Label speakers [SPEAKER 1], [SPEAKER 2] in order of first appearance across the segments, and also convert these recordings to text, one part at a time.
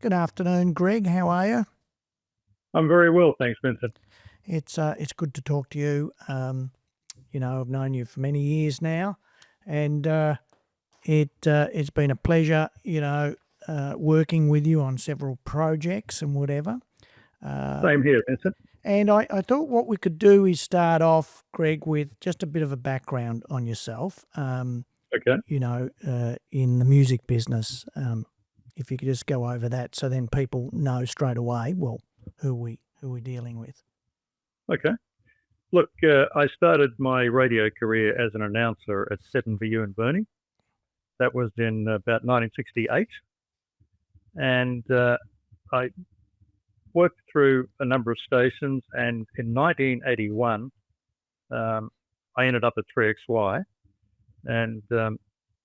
[SPEAKER 1] Good afternoon, Greg. How are you?
[SPEAKER 2] I'm very well, thanks, Vincent.
[SPEAKER 1] It's good to talk to you. I've known you for many years now, and it's been a pleasure, working with you on several projects and whatever.
[SPEAKER 2] Same here, Vincent.
[SPEAKER 1] And I thought what we could do is start off, Greg, with just a bit of a background on yourself.
[SPEAKER 2] Okay.
[SPEAKER 1] In the music business. If you could just go over that, so then people know straight away, well, who we're dealing with.
[SPEAKER 2] Okay. Look, I started my radio career as an announcer at 7VU in Burnie. That was in about 1968. And I worked through a number of stations. And in 1981, I ended up at 3XY. And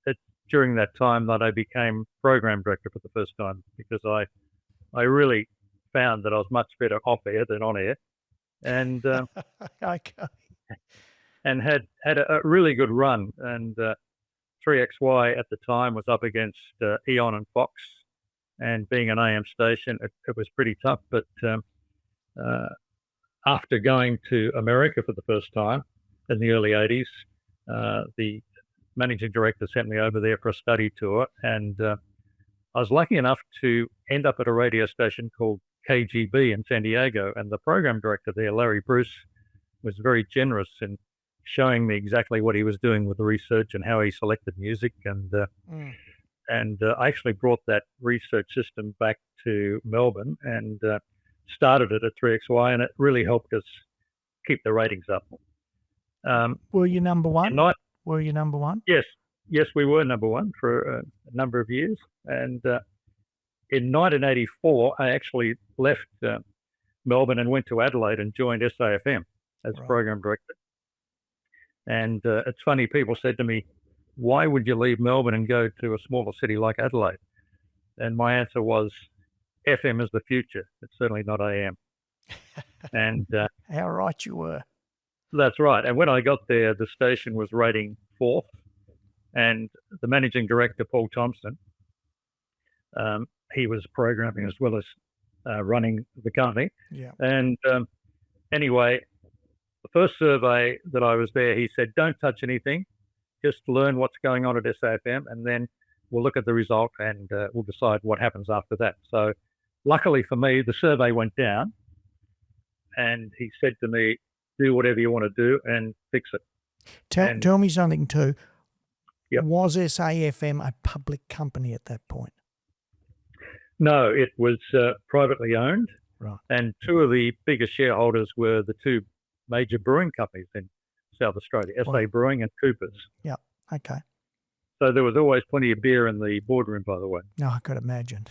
[SPEAKER 2] it's during that time that I became program director for the first time, because I really found that I was much better off air than on air. And
[SPEAKER 1] Okay.
[SPEAKER 2] and had a really good run. And 3XY at the time was up against Eon and Fox, and being an AM station, it was pretty tough. But after going to America for the first time in the early 80s, the managing director sent me over there for a study tour, and I was lucky enough to end up at a radio station called KGB in San Diego, and the program director there, Larry Bruce, was very generous in showing me exactly what he was doing with the research and how he selected music, and I actually brought that research system back to Melbourne and started it at 3XY, and it really helped us keep the ratings up.
[SPEAKER 1] Were you number one? Were you number one?
[SPEAKER 2] Yes, we were number one for a number of years, and in 1984, I actually left Melbourne and went to Adelaide and joined SAFM as program director. And it's funny, people said to me, why would you leave Melbourne and go to a smaller city like Adelaide? And my answer was, FM is the future. It's certainly not AM. And
[SPEAKER 1] how right you were.
[SPEAKER 2] That's right. And when I got there, the station was rating 4th, and the managing director, Paul Thompson, he was programming as well as running the company.
[SPEAKER 1] Yeah.
[SPEAKER 2] And anyway, the first survey that I was there, he said, don't touch anything, just learn what's going on at SAFM, and then we'll look at the result and we'll decide what happens after that. So luckily for me, the survey went down, and he said to me, do whatever you want to do and fix it.
[SPEAKER 1] Tell me something too.
[SPEAKER 2] Yep.
[SPEAKER 1] Was SAFM a public company at that point?
[SPEAKER 2] No, it was privately owned.
[SPEAKER 1] Right.
[SPEAKER 2] And two of the biggest shareholders were the two major brewing companies in South Australia, SA Brewing and Coopers.
[SPEAKER 1] Yeah, okay.
[SPEAKER 2] So there was always plenty of beer in the boardroom, by the way.
[SPEAKER 1] No, I could imagine.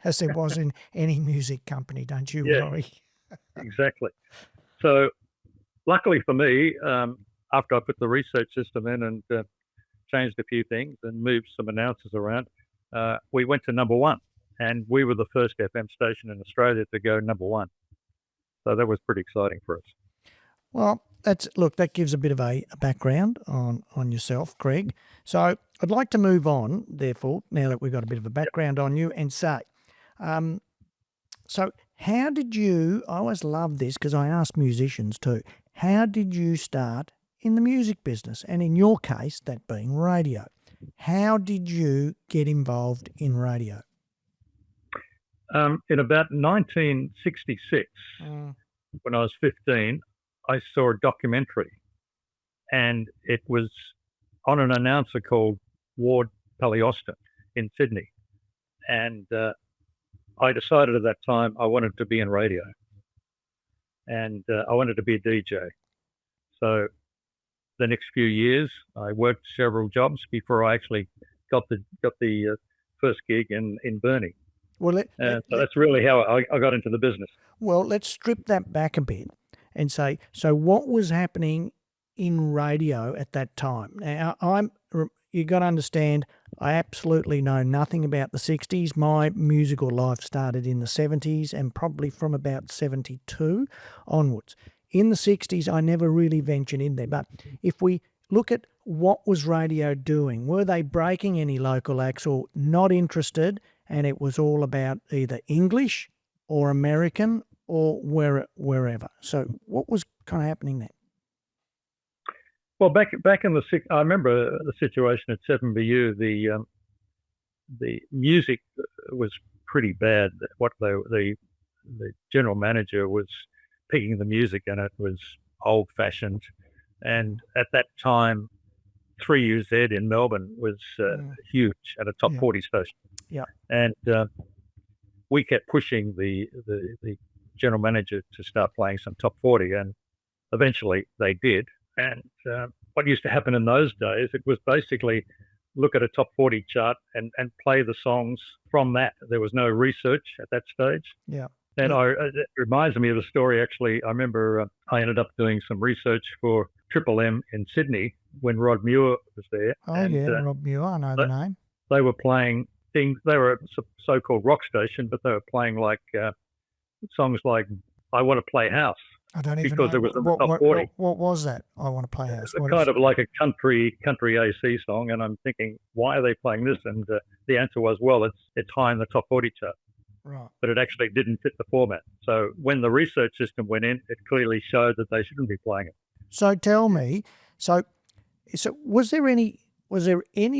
[SPEAKER 1] As there was in any music company, don't you worry.
[SPEAKER 2] Exactly. So luckily for me, after I put the research system in and changed a few things and moved some announcers around, we went to number one. And we were the first FM station in Australia to go number one. So that was pretty exciting for us.
[SPEAKER 1] Well, that gives a bit of a background on yourself, Greg. So I'd like to move on, therefore, now that we've got a bit of a background on you, and say, so how did you, I always love this because I ask musicians too, how did you start in the music business? And in your case, that being radio. How did you get involved in radio?
[SPEAKER 2] In about 1966, when I was 15, I saw a documentary, and it was on an announcer called Ward Pallioston in Sydney. And I decided at that time I wanted to be in radio, and I wanted to be a DJ. So the next few years, I worked several jobs before I actually got the first gig in Burnie.
[SPEAKER 1] Well,
[SPEAKER 2] so that's really how I got into the business.
[SPEAKER 1] Well, let's strip that back a bit and say, so what was happening in radio at that time? Now, you got to understand, I absolutely know nothing about the 60s. My musical life started in the 70s and probably from about 72 onwards. In the 60s, I never really ventured in there. But if we look at what was radio doing, were they breaking any local acts or not interested? and it was all about either English or American or wherever. So what was kind of happening then?
[SPEAKER 2] Well, back in the I remember the situation at 7BU. The music was pretty bad. What the general manager was picking the music, and it was old-fashioned. And at that time, 3UZ in Melbourne was huge, at a top 40 station.
[SPEAKER 1] Yeah.
[SPEAKER 2] And we kept pushing the general manager to start playing some top 40, and eventually they did. And what used to happen in those days, it was basically look at a top 40 chart and play the songs from that. There was no research at that stage.
[SPEAKER 1] Yeah.
[SPEAKER 2] And it reminds me of a story, actually. I remember I ended up doing some research for Triple M in Sydney when Rod Muir was there.
[SPEAKER 1] Oh, and, Rod Muir, I know the name.
[SPEAKER 2] They were playing things, they were a so-called rock station, but they were playing like songs like I Want to Play House.
[SPEAKER 1] I don't even
[SPEAKER 2] because
[SPEAKER 1] know.
[SPEAKER 2] it was in the top 40.
[SPEAKER 1] What was that? I Want to Play House.
[SPEAKER 2] It's kind of like a country AC song, and I'm thinking, why are they playing this? And the answer was, well, it's high in the top 40 chart.
[SPEAKER 1] Right.
[SPEAKER 2] But it actually didn't fit the format. So when the research system went in, it clearly showed that they shouldn't be playing it.
[SPEAKER 1] So tell me, so was there any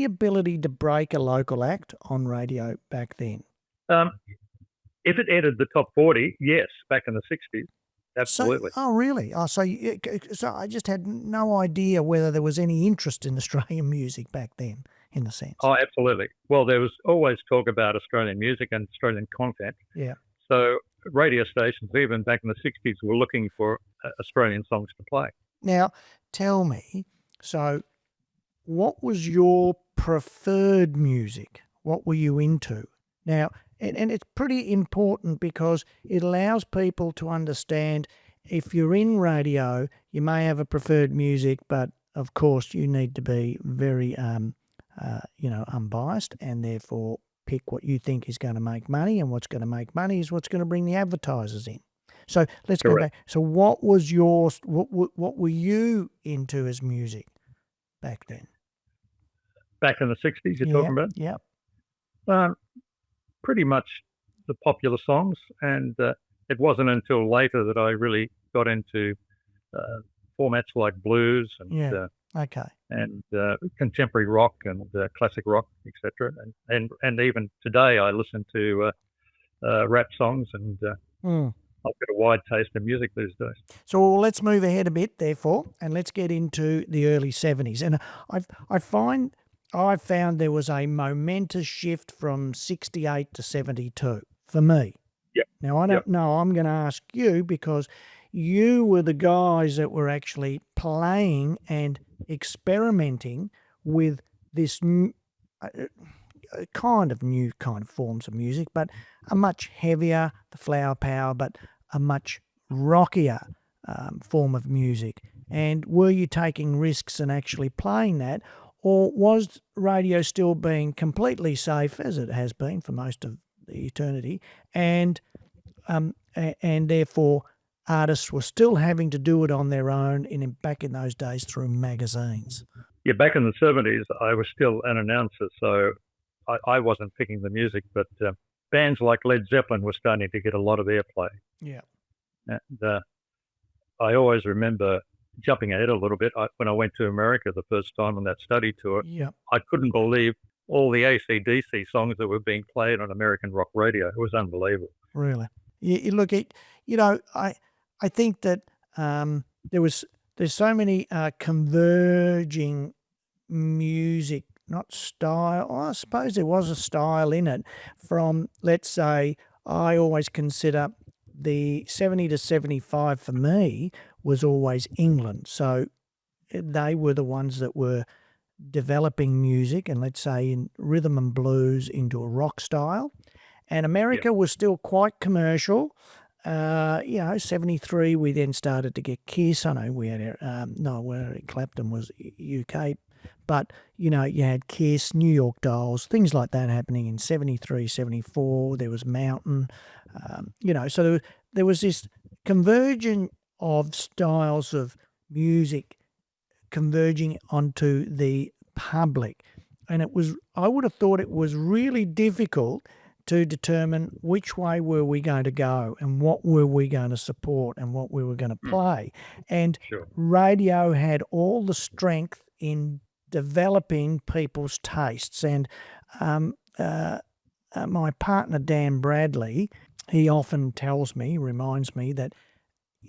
[SPEAKER 1] ability to break a local act on radio back then?
[SPEAKER 2] If it entered the top 40, yes, back in the 60s. Absolutely.
[SPEAKER 1] Oh, really? Oh, so I just had no idea whether there was any interest in Australian music back then, in a sense.
[SPEAKER 2] Oh, absolutely. Well, there was always talk about Australian music and Australian content.
[SPEAKER 1] Yeah.
[SPEAKER 2] So radio stations, even back in the 60s, were looking for Australian songs to play.
[SPEAKER 1] Now, tell me, so what was your preferred music? What were you into? Now, and it's pretty important because it allows people to understand if you're in radio, you may have a preferred music, but of course you need to be very, unbiased, and therefore pick what you think is going to make money, and what's going to make money is what's going to bring the advertisers in. So let's go back. So what was yours? What were you into as music back then?
[SPEAKER 2] Back in the 60s, you're talking about?
[SPEAKER 1] Yeah.
[SPEAKER 2] Pretty much the popular songs, and it wasn't until later that I really got into formats like blues and and contemporary rock and classic rock, etc. And even today, I listen to rap songs, and I've got a wide taste in music these days.
[SPEAKER 1] So let's move ahead a bit, therefore, and let's get into the early 70s. And I found there was a momentous shift from 68 to 72 for me.
[SPEAKER 2] Yep.
[SPEAKER 1] Now, I don't know. I'm going to ask you because you were the guys that were actually playing and experimenting with this kind of new kind of forms of music, but a much heavier, the flower power, but a much rockier form of music. And were you taking risks and actually playing that? Or was radio still being completely safe, as it has been for most of the eternity, and therefore artists were still having to do it on their own back in those days through magazines?
[SPEAKER 2] Yeah, back in the 70s, I was still an announcer, so I wasn't picking the music, but bands like Led Zeppelin were starting to get a lot of airplay.
[SPEAKER 1] Yeah.
[SPEAKER 2] And I always remember jumping ahead a little bit, when I went to America the first time on that study tour, I couldn't believe all the AC/DC songs that were being played on American rock radio. It was unbelievable.
[SPEAKER 1] Really? I think that there's so many converging music, not style. Well, I suppose there was a style in it from, let's say, I always consider the 70 to 75 for me was always England. So they were the ones that were developing music, and let's say in rhythm and blues into a rock style. And America was still quite commercial. 73, we then started to get Kiss. I know we had Eric Clapton was UK, but you had Kiss, New York Dolls, things like that happening in 73, 74. There was Mountain, so there was this convergence of styles of music converging onto the public. And I would have thought it was really difficult to determine which way were we going to go and what were we going to support and what we were going to play. And
[SPEAKER 2] Sure.
[SPEAKER 1] radio had all the strength in developing people's tastes. And my partner, Dan Bradley, he often reminds me that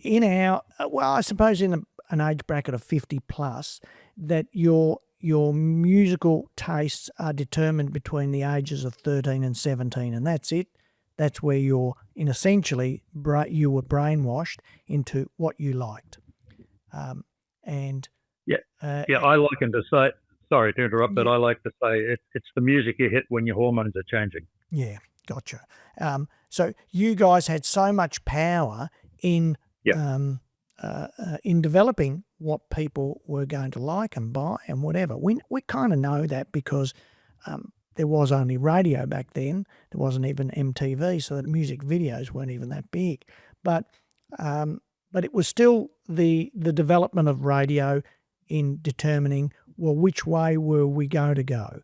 [SPEAKER 1] in I suppose in an age bracket of 50 plus, that your musical tastes are determined between the ages of 13 and 17, and that's it. That's where you were brainwashed into what you liked.
[SPEAKER 2] I liken to say, sorry to interrupt, but I like to say it's the music you hit when your hormones are changing.
[SPEAKER 1] Yeah, gotcha. So you guys had so much power in developing what people were going to like and buy and whatever. We kind of know that because there was only radio back then. There wasn't even MTV, so that music videos weren't even that big. But it was still the development of radio in determining, well, which way were we going to go,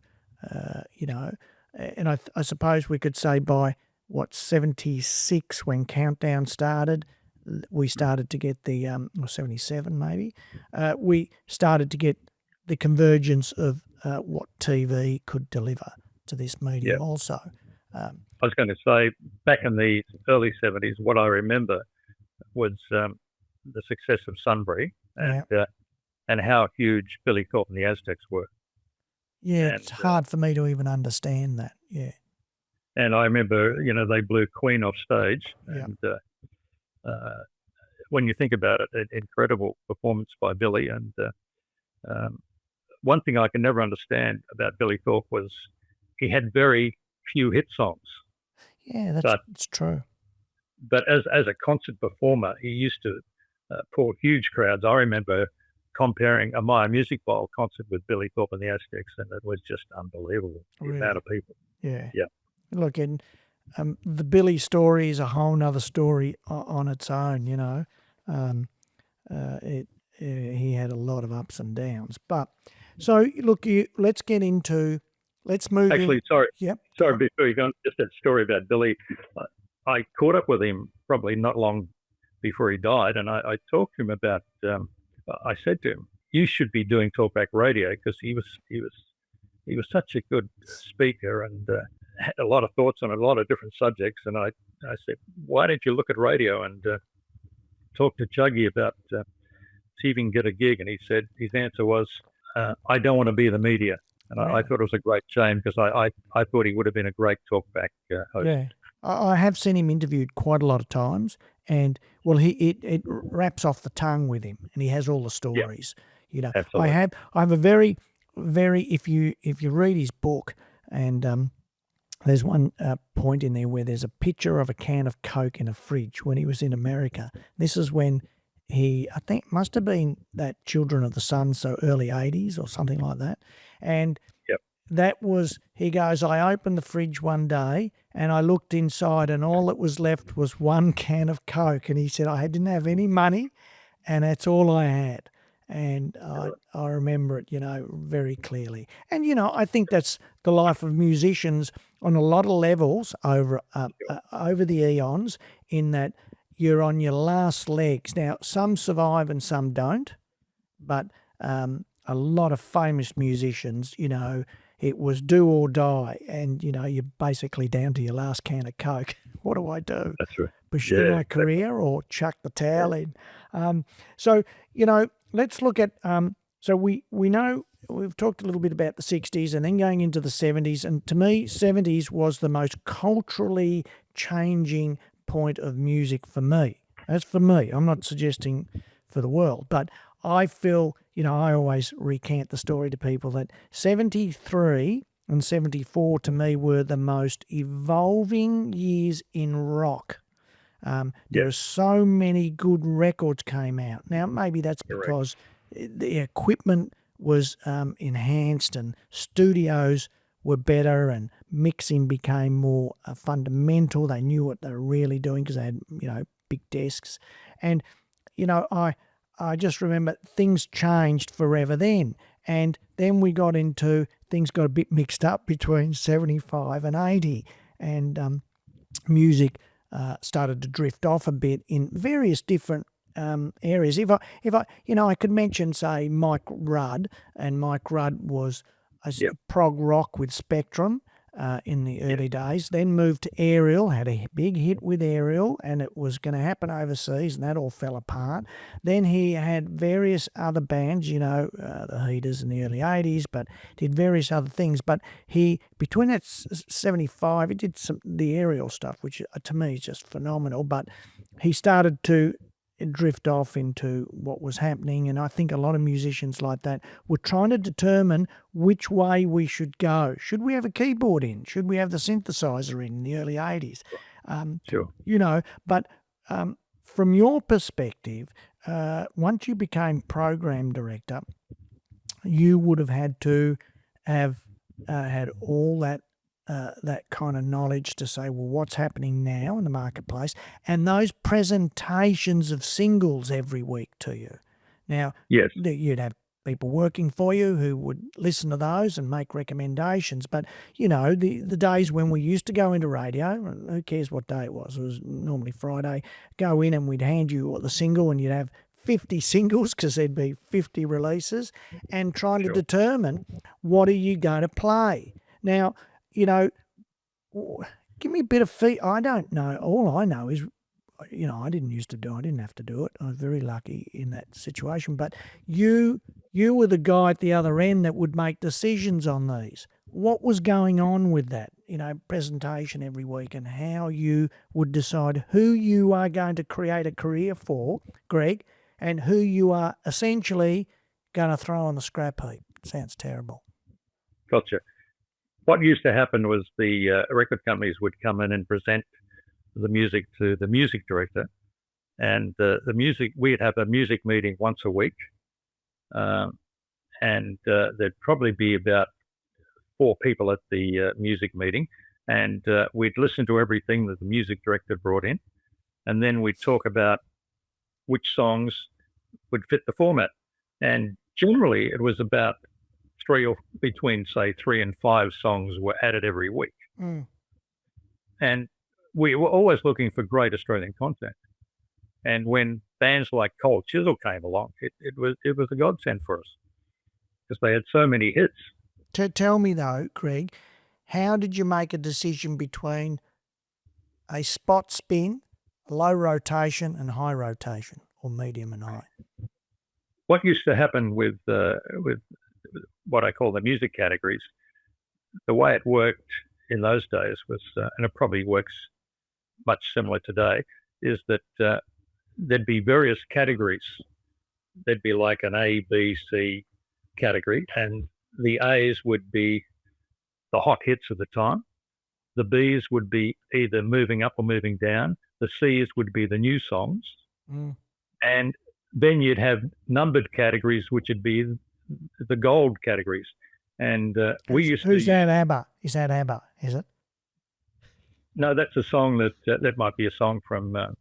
[SPEAKER 1] And I suppose we could say by 76 when Countdown started, we started to get the or 77 maybe, we started to get the convergence of what TV could deliver to this medium also.
[SPEAKER 2] I was going to say, back in the early 70s, what I remember was the success of Sunbury and how huge Billy Thorpe and the Aztecs were.
[SPEAKER 1] Yeah, it's hard for me to even understand that, yeah.
[SPEAKER 2] And I remember, they blew Queen off stage. And when you think about it, an incredible performance by Billy. And one thing I can never understand about Billy Thorpe was he had very few hit songs.
[SPEAKER 1] Yeah, that's true.
[SPEAKER 2] But as a concert performer, he used to pull huge crowds. I remember comparing a Maya Music Bowl concert with Billy Thorpe and the Aztecs, and it was just unbelievable, the amount of people.
[SPEAKER 1] Yeah. Look, and the Billy story is a whole nother story on its own, he had a lot of ups and downs. But so look, let's move.
[SPEAKER 2] Actually, sorry.
[SPEAKER 1] Yep.
[SPEAKER 2] Sorry, before you go on, just that story about Billy. I caught up with him probably not long before he died, and I talked to him about. I said to him, "You should be doing talkback radio," because he was such a good speaker and had a lot of thoughts on a lot of different subjects. And I said, "Why don't you look at radio and talk to Chuggy about see if he can get a gig?" And he said his answer was, "I don't want to be the media." And I thought it was a great shame because I thought he would have been a great talkback host. Yeah,
[SPEAKER 1] I have seen him interviewed quite a lot of times, and it wraps off the tongue with him, and he has all the stories.
[SPEAKER 2] Absolutely.
[SPEAKER 1] I have a very, very if you read his book, and there's one point in there where there's a picture of a can of Coke in a fridge when he was in America. This is when I think must have been that Children of the Sun, so early 80s or something like that. And that was, he goes, I opened the fridge one day and I looked inside and all that was left was one can of Coke. And he said, I didn't have any money and that's all I had. And I remember it, very clearly. And, I think that's the life of musicians on a lot of levels over the eons, in that you're on your last legs. Now, some survive and some don't, but a lot of famous musicians, it was do or die, and, you're basically down to your last can of Coke. What do I do?
[SPEAKER 2] That's right.
[SPEAKER 1] Pursue my career or chuck the towel in? So, let's look at, so we know, we've talked a little bit about the 60s and then going into the 70s. And to me, 70s was the most culturally changing point of music for me. That's for me. I'm not suggesting for the world, but I feel, I always recant the story to people that 73 and 74 to me were the most evolving years in rock. There are so many good records came out. Now, maybe that's because the equipment was enhanced and studios were better and mixing became more fundamental. They knew what they were really doing because they had, big desks. And, I just remember things changed forever then. And then we got into, things got a bit mixed up between 75 and 80. and music started to drift off a bit in various different areas. If I, I could mention, say, Mike Rudd, and Mike Rudd was prog rock with Spectrum in the early days, then moved to Ariel, had a big hit with Ariel, and it was going to happen overseas, and that all fell apart. Then he had various other bands, the Heaters in the early 80s, but did various other things. But he, between that 75, he did the Ariel stuff, which to me is just phenomenal, but he started to drift off into what was happening, and I think a lot of musicians like that were trying to determine which way we should go. Should we have a keyboard in? Should we have the synthesizer in the early 80s?
[SPEAKER 2] Sure.
[SPEAKER 1] But from your perspective, once you became program director, you would have had to have had all that kind of knowledge to say, well, what's happening now in the marketplace, and those presentations of singles every week to you. Now,
[SPEAKER 2] yes,
[SPEAKER 1] you'd have people working for you who would listen to those and make recommendations. But, the days when we used to go into radio, who cares what day it was normally Friday, go in and we'd hand you the single and you'd have 50 singles because there'd be 50 releases, and trying to determine what are you going to play. Now, give me a bit of feedback. I don't know. All I know is, I didn't have to do it. I was very lucky in that situation. But you were the guy at the other end that would make decisions on these. What was going on with that, presentation every week, and how you would decide who you are going to create a career for, Greg, and who you are essentially going to throw on the scrap heap? Sounds terrible.
[SPEAKER 2] Gotcha. What used to happen was the record companies would come in and present the music to the music director, and we'd have a music meeting once a week, and there'd probably be about 4 people at the music meeting, and we'd listen to everything that the music director brought in, and then we'd talk about which songs would fit the format. And generally it was about between 3 and 5 songs were added every week. And we were always looking for great Australian content. And when bands like Cold Chisel came along, it was a godsend for us because they had so many hits.
[SPEAKER 1] Tell me though, Greg, how did you make a decision between a spot spin, low rotation, and high rotation, or medium and high?
[SPEAKER 2] What used to happen with what I call the music categories, the way it worked in those days was, and it probably works much similar today, is that there'd be various categories. There'd be like an A, B, C category, and the A's would be the hot hits of the time. The B's would be either moving up or moving down. The C's would be the new songs. And then you'd have numbered categories, which would be the gold categories. And we used
[SPEAKER 1] Who's that, ABBA? Is that ABBA, is it?
[SPEAKER 2] No, that's a song that might be a song from a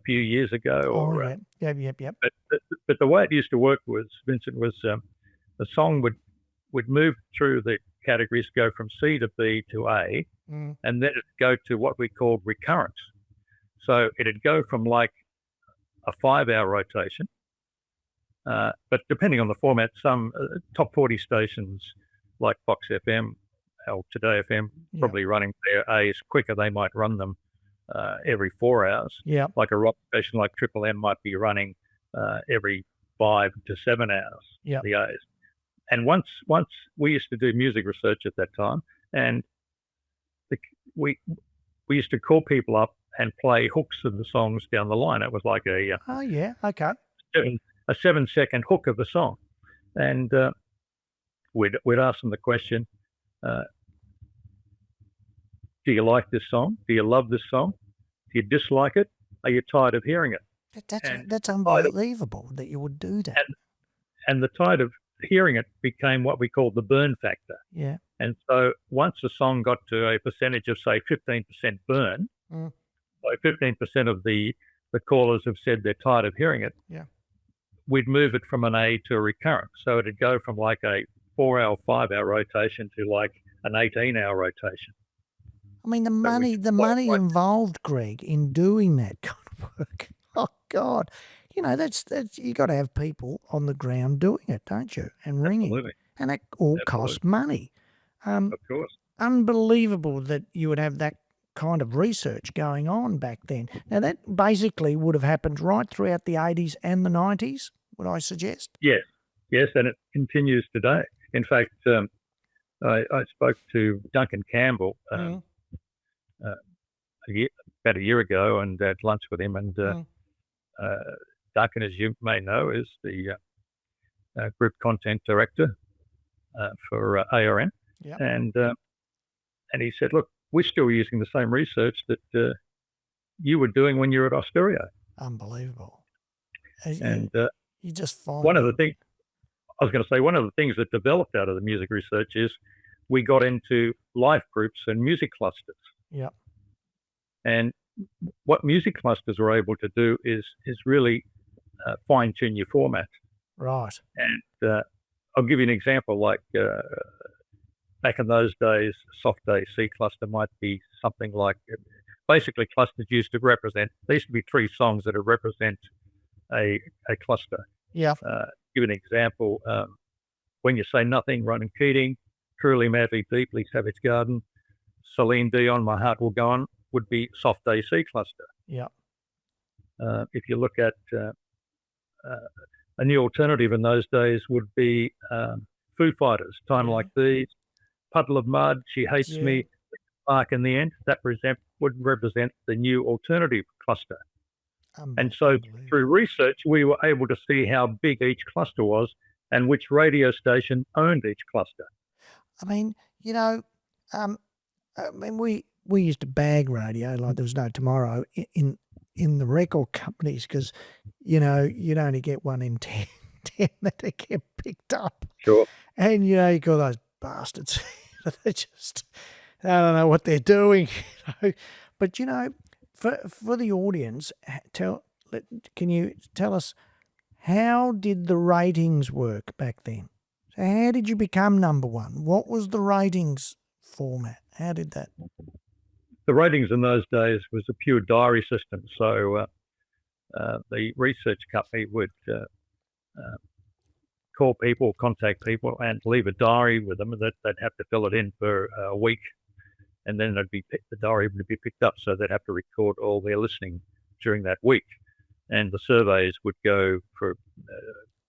[SPEAKER 2] few years ago.
[SPEAKER 1] Yep.
[SPEAKER 2] But the way it used to work was, Vincent, was the song would move through the categories, go from C to B to A, and then it'd go to what we called recurrence. So it'd go from like a 5-hour rotation, but depending on the format, some top 40 stations like Fox FM or Today FM probably running their A's quicker. They might run them every 4 hours.
[SPEAKER 1] Yeah.
[SPEAKER 2] Like a rock station like Triple M might be running every 5 to 7 hours.
[SPEAKER 1] Yeah.
[SPEAKER 2] The A's. And once we used to do music research at that time, and we used to call people up and play hooks of the songs down the line. It was like a 7-second hook of the song, and we'd ask them the question: do you like this song? Do you love this song? Do you dislike it? Are you tired of hearing it?
[SPEAKER 1] That's unbelievable that you would do that.
[SPEAKER 2] And the tide of hearing it became what we called the burn factor.
[SPEAKER 1] Yeah.
[SPEAKER 2] And so once a song got to a percentage of, say, 15% burn, so 15% of the callers have said they're tired of hearing it, we'd move it from an A to a recurrent. So it'd go from like a 4-hour, 5-hour rotation to like an 18-hour rotation.
[SPEAKER 1] I mean, the
[SPEAKER 2] So we
[SPEAKER 1] money,
[SPEAKER 2] just
[SPEAKER 1] the
[SPEAKER 2] fly
[SPEAKER 1] money
[SPEAKER 2] right.
[SPEAKER 1] involved, Greg, in doing that kind of work. Oh God, that's you got to have people on the ground doing it, don't you? And ringing,
[SPEAKER 2] Absolutely.
[SPEAKER 1] and that all
[SPEAKER 2] Absolutely.
[SPEAKER 1] costs money.
[SPEAKER 2] Of course.
[SPEAKER 1] Unbelievable that you would have that kind of research going on back then. Now that basically would have happened right throughout the 80s and the 90s. Would I suggest?
[SPEAKER 2] Yes. Yes, and it continues today. In fact, I spoke to Duncan Campbell about a year ago and had lunch with him. And Duncan, as you may know, is the group content director for ARN.
[SPEAKER 1] Yep.
[SPEAKER 2] And he said, look, we're still using the same research that you were doing when you were at Austereo.
[SPEAKER 1] Unbelievable.
[SPEAKER 2] And
[SPEAKER 1] you just find
[SPEAKER 2] one of the things that developed out of the music research is we got into life groups and music clusters.
[SPEAKER 1] Yep.
[SPEAKER 2] And what music clusters are able to do is really fine tune your format.
[SPEAKER 1] Right.
[SPEAKER 2] And I'll give you an example. Like back in those days, soft A C cluster might be something like, basically clusters used to represent, there used to be 3 songs that would represent a cluster.
[SPEAKER 1] Yeah.
[SPEAKER 2] Give an example. When You Say Nothing, Ronan Keating, Truly, Madly, Deeply, Savage Garden, Celine Dion, My Heart Will Go On, would be soft AC cluster.
[SPEAKER 1] Yeah.
[SPEAKER 2] If you look at a new alternative in those days would be Foo Fighters, Time Like These, Puddle of Mud, She Hates Me, Spark in the End. That would represent the new alternative cluster. And so through research, we were able to see how big each cluster was and which radio station owned each cluster.
[SPEAKER 1] I mean, we used to bag radio like there was no tomorrow in the record companies because, you'd only get 1 in 10 that they get picked up.
[SPEAKER 2] Sure.
[SPEAKER 1] And, you got those bastards. They just, I don't know what they're doing. But, for the audience, can you tell us, how did the ratings work back then? So how did you become number one? What was the ratings format? How did that?
[SPEAKER 2] The ratings in those days was a pure diary system. So the research company would call people, contact people, and leave a diary with them that they'd have to fill it in for a week, and then the diary would be picked up. So they'd have to record all their listening during that week, and the surveys would go for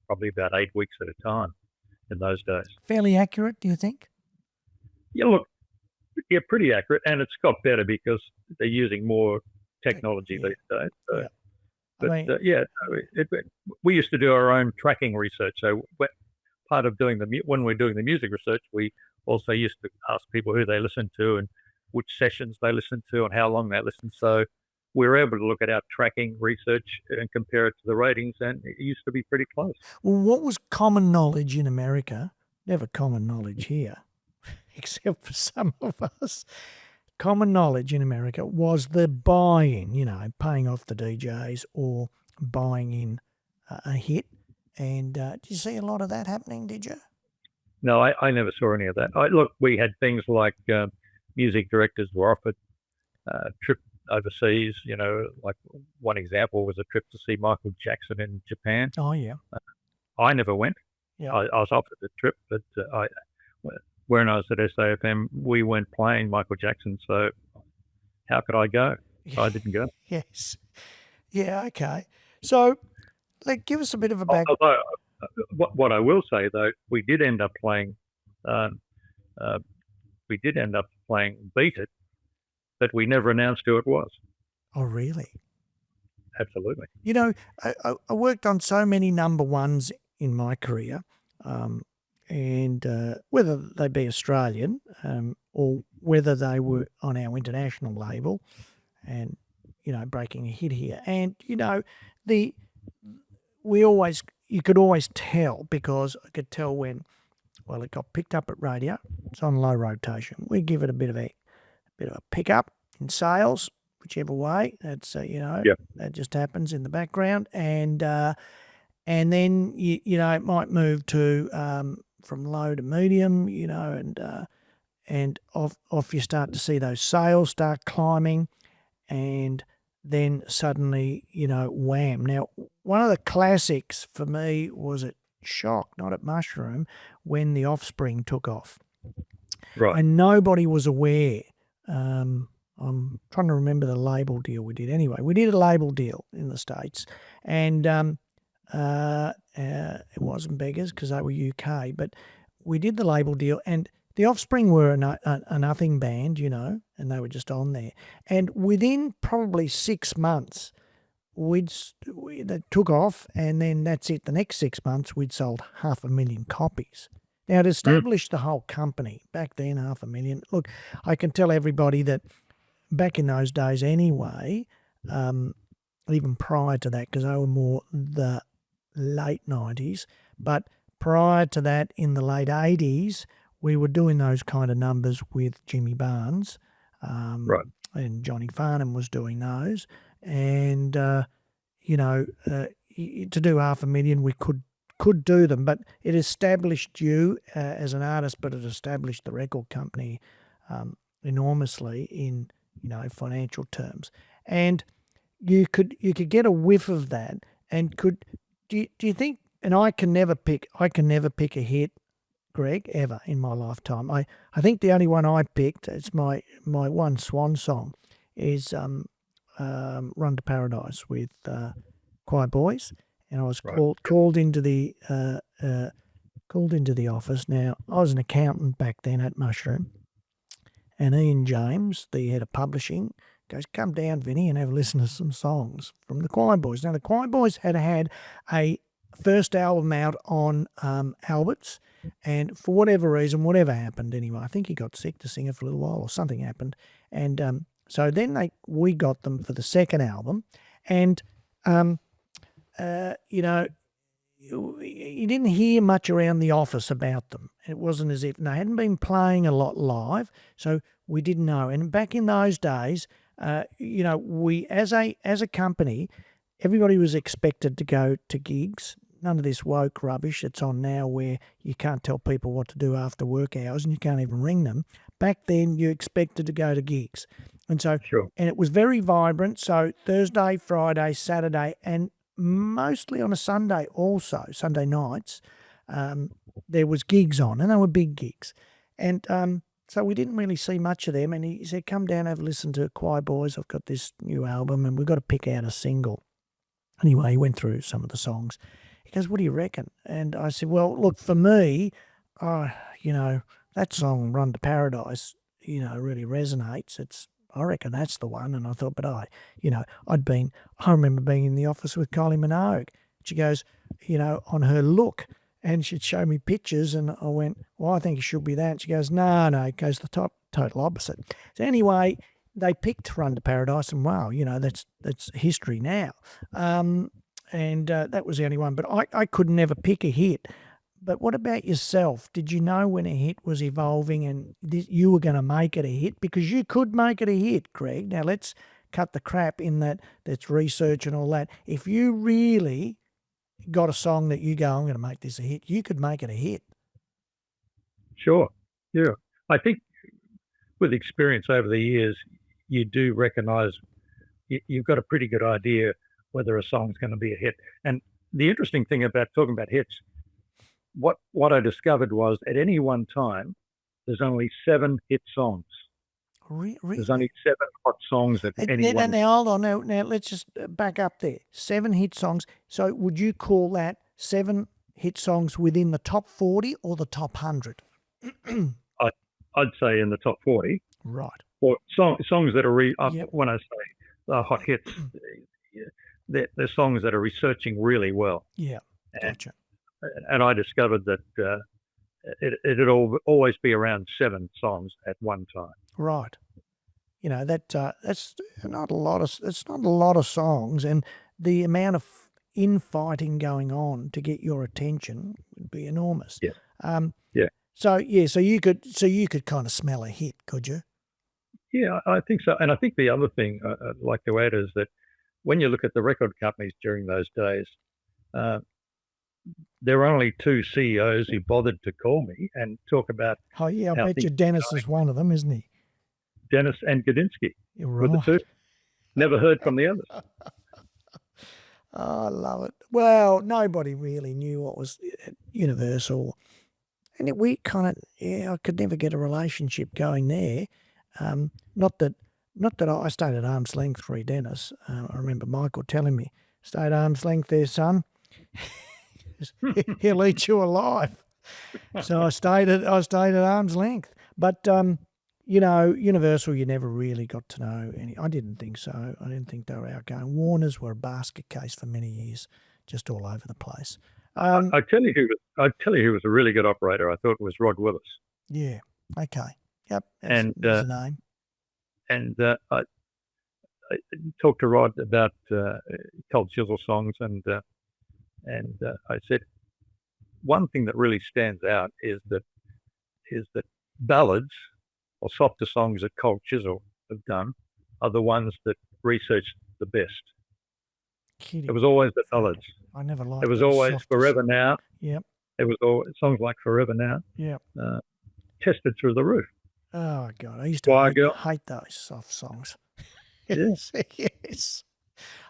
[SPEAKER 2] probably about 8 weeks at a time in those days.
[SPEAKER 1] Fairly accurate, do you think?
[SPEAKER 2] Yeah, look, yeah, pretty accurate, and it's got better because they're using more technology these days. So, but we used to do our own tracking research. So part of doing when we're doing the music research, we also used to ask people who they listened to and which sessions they listened to and how long they listened. So we were able to look at our tracking research and compare it to the ratings, and it used to be pretty close.
[SPEAKER 1] Well, what was common knowledge in America? Never common knowledge here, except for some of us. Common knowledge in America was the buy-in, paying off the DJs or buying in a hit. And did you see a lot of that happening, did you?
[SPEAKER 2] No, I never saw any of that. Look, we had things like music directors were offered trip overseas, like one example was a trip to see Michael Jackson in Japan.
[SPEAKER 1] Oh, yeah.
[SPEAKER 2] I never went.
[SPEAKER 1] Yeah.
[SPEAKER 2] I was offered the trip, but when I was at SAFM, we weren't playing Michael Jackson, so how could I go? I didn't go.
[SPEAKER 1] Yes. Yeah, okay. So, give us a bit of a back.
[SPEAKER 2] Although, what I will say, though, we did end up playing Beat It, but we never announced who it was.
[SPEAKER 1] Oh, really?
[SPEAKER 2] Absolutely.
[SPEAKER 1] I worked on so many number ones in my career, and whether they be Australian or whether they were on our international label and, breaking a hit here. And, you could always tell, because I could tell when, it got picked up at radio, it's on low rotation. We give it a bit of a pickup in sales, whichever way. That's that just happens in the background, and then it might move to from low to medium, and off you start to see those sales start climbing, and then suddenly, wham. Now, one of the classics for me was at Shock, not at Mushroom, when The Offspring took off.
[SPEAKER 2] Right.
[SPEAKER 1] And nobody was aware. I'm trying to remember the label deal we did. Anyway, we did a label deal in the States, and it wasn't Beggars because they were UK, but we did the label deal, and The Offspring were a nothing band, and they were just on there. And within probably 6 months, they took off, and then that's it. The next 6 months, we'd sold 500,000 copies. Now, to establish the whole company, back then, 500,000. Look, I can tell everybody that back in those days anyway, even prior to that, because they were more the late 90s, but prior to that, in the late 80s, we were doing those kind of numbers with Jimmy Barnes,
[SPEAKER 2] Right.
[SPEAKER 1] and Johnny Farnham was doing those. And, to do 500,000, we could do them, but it established you as an artist, but it established the record company enormously in financial terms. And you could get a whiff of that. And do you think? And I can never pick a hit, Greg, ever in my lifetime. I think the only one I picked, it's my one swan song, is "Run to Paradise" with Choir Boys. And I was called into the office. Now, I was an accountant back then at Mushroom, and Ian James, the head of publishing, goes, "Come down, Vinny, and have a listen to some songs from the Choir Boys." Now, the Choir Boys had a first album out on Albert's, and for whatever reason, whatever happened anyway, I think he got sick to sing it for a little while, or something happened, and so then we got them for the second album, and you didn't hear much around the office about them. It wasn't as if they hadn't been playing a lot live, so we didn't know. And back in those days, we as a company, everybody was expected to go to gigs. None of this woke rubbish that's on now, where you can't tell people what to do after work hours and you can't even ring them. Back then, you expected to go to gigs, and so and it was very vibrant. So Thursday, Friday, Saturday, and mostly on a Sunday also, Sunday nights, there was gigs on, and they were big gigs. And so we didn't really see much of them. And he said, "Come down, have a listen to Choir Boys. I've got this new album, and we've got to pick out a single." Anyway, he went through some of the songs. He goes, "What do you reckon?" And I said, "Well, look, for me, that song, Run to Paradise, really resonates. I reckon that's the one." And I thought, but I remember being in the office with Kylie Minogue. She goes, on her look, and she'd show me pictures, and I went, "Well, I think it should be that." And she goes, No, it goes the total opposite. So anyway, they picked Run to Paradise, and wow, that's history now. And that was the only one. But I could never pick a hit. But what about yourself? Did you know when a hit was evolving and you were going to make it a hit? Because you could make it a hit, Greg. Now, let's cut the crap in that's research and all that. If you really got a song that you go, "I'm going to make this a hit," you could make it a hit.
[SPEAKER 2] Sure. Yeah. I think with experience over the years, you do recognise you've got a pretty good idea whether a song's going to be a hit. And the interesting thing about talking about hits, what I discovered was at any one time, there's only 7 hit songs.
[SPEAKER 1] Really?
[SPEAKER 2] There's only 7 hot songs at any one.
[SPEAKER 1] Now, hold on. Now, let's just back up there. 7 hit songs. So would you call that 7 hit songs within the top 40 or the top 100?
[SPEAKER 2] I'd say in the top 40.
[SPEAKER 1] Right.
[SPEAKER 2] Or songs that are when I say hot hits, they're songs that are researching really well.
[SPEAKER 1] Yeah, gotcha.
[SPEAKER 2] And I discovered that it'd always be around 7 songs at one time.
[SPEAKER 1] Right. That's not a lot of. It's not a lot of songs, and the amount of infighting going on to get your attention would be enormous.
[SPEAKER 2] Yeah.
[SPEAKER 1] So you could kind of smell a hit, could you?
[SPEAKER 2] Yeah, I think so. And I think the other thing I'd like to add is that when you look at the record companies during those days, there were only two CEOs who bothered to call me and talk about
[SPEAKER 1] Oh, yeah, I
[SPEAKER 2] how
[SPEAKER 1] bet you
[SPEAKER 2] things
[SPEAKER 1] Dennis is one of them, isn't he?
[SPEAKER 2] Dennis and Gadinsky
[SPEAKER 1] You're
[SPEAKER 2] were the
[SPEAKER 1] right.
[SPEAKER 2] two. Never heard from the others.
[SPEAKER 1] Oh, I love it. Well, nobody really knew what was Universal. And we kind of, I could never get a relationship going there. Not that I stayed at arm's length for Dennis. I remember Michael telling me, stay at arm's length there, son. He'll eat you alive. So I stayed at arm's length. But Universal, you never really got to know any. I didn't think so. I didn't think they were outgoing. Warners were a basket case for many years, just all over the place.
[SPEAKER 2] I tell you who was a really good operator. I thought it was Rod Willis.
[SPEAKER 1] Yeah. Okay. Yep. That's the name.
[SPEAKER 2] And I talked to Rod about Cold Chisel songs, and I said one thing that really stands out is that ballads or softer songs that Cold Chisel have done are the ones that research the best.
[SPEAKER 1] Kidding.
[SPEAKER 2] It was always the ballads.
[SPEAKER 1] I never liked.
[SPEAKER 2] It was always Forever Now.
[SPEAKER 1] Yep.
[SPEAKER 2] It was all songs like Forever Now.
[SPEAKER 1] Yep.
[SPEAKER 2] Tested through the roof.
[SPEAKER 1] Oh God, I used to hate those soft songs.
[SPEAKER 2] Yes.
[SPEAKER 1] Yes.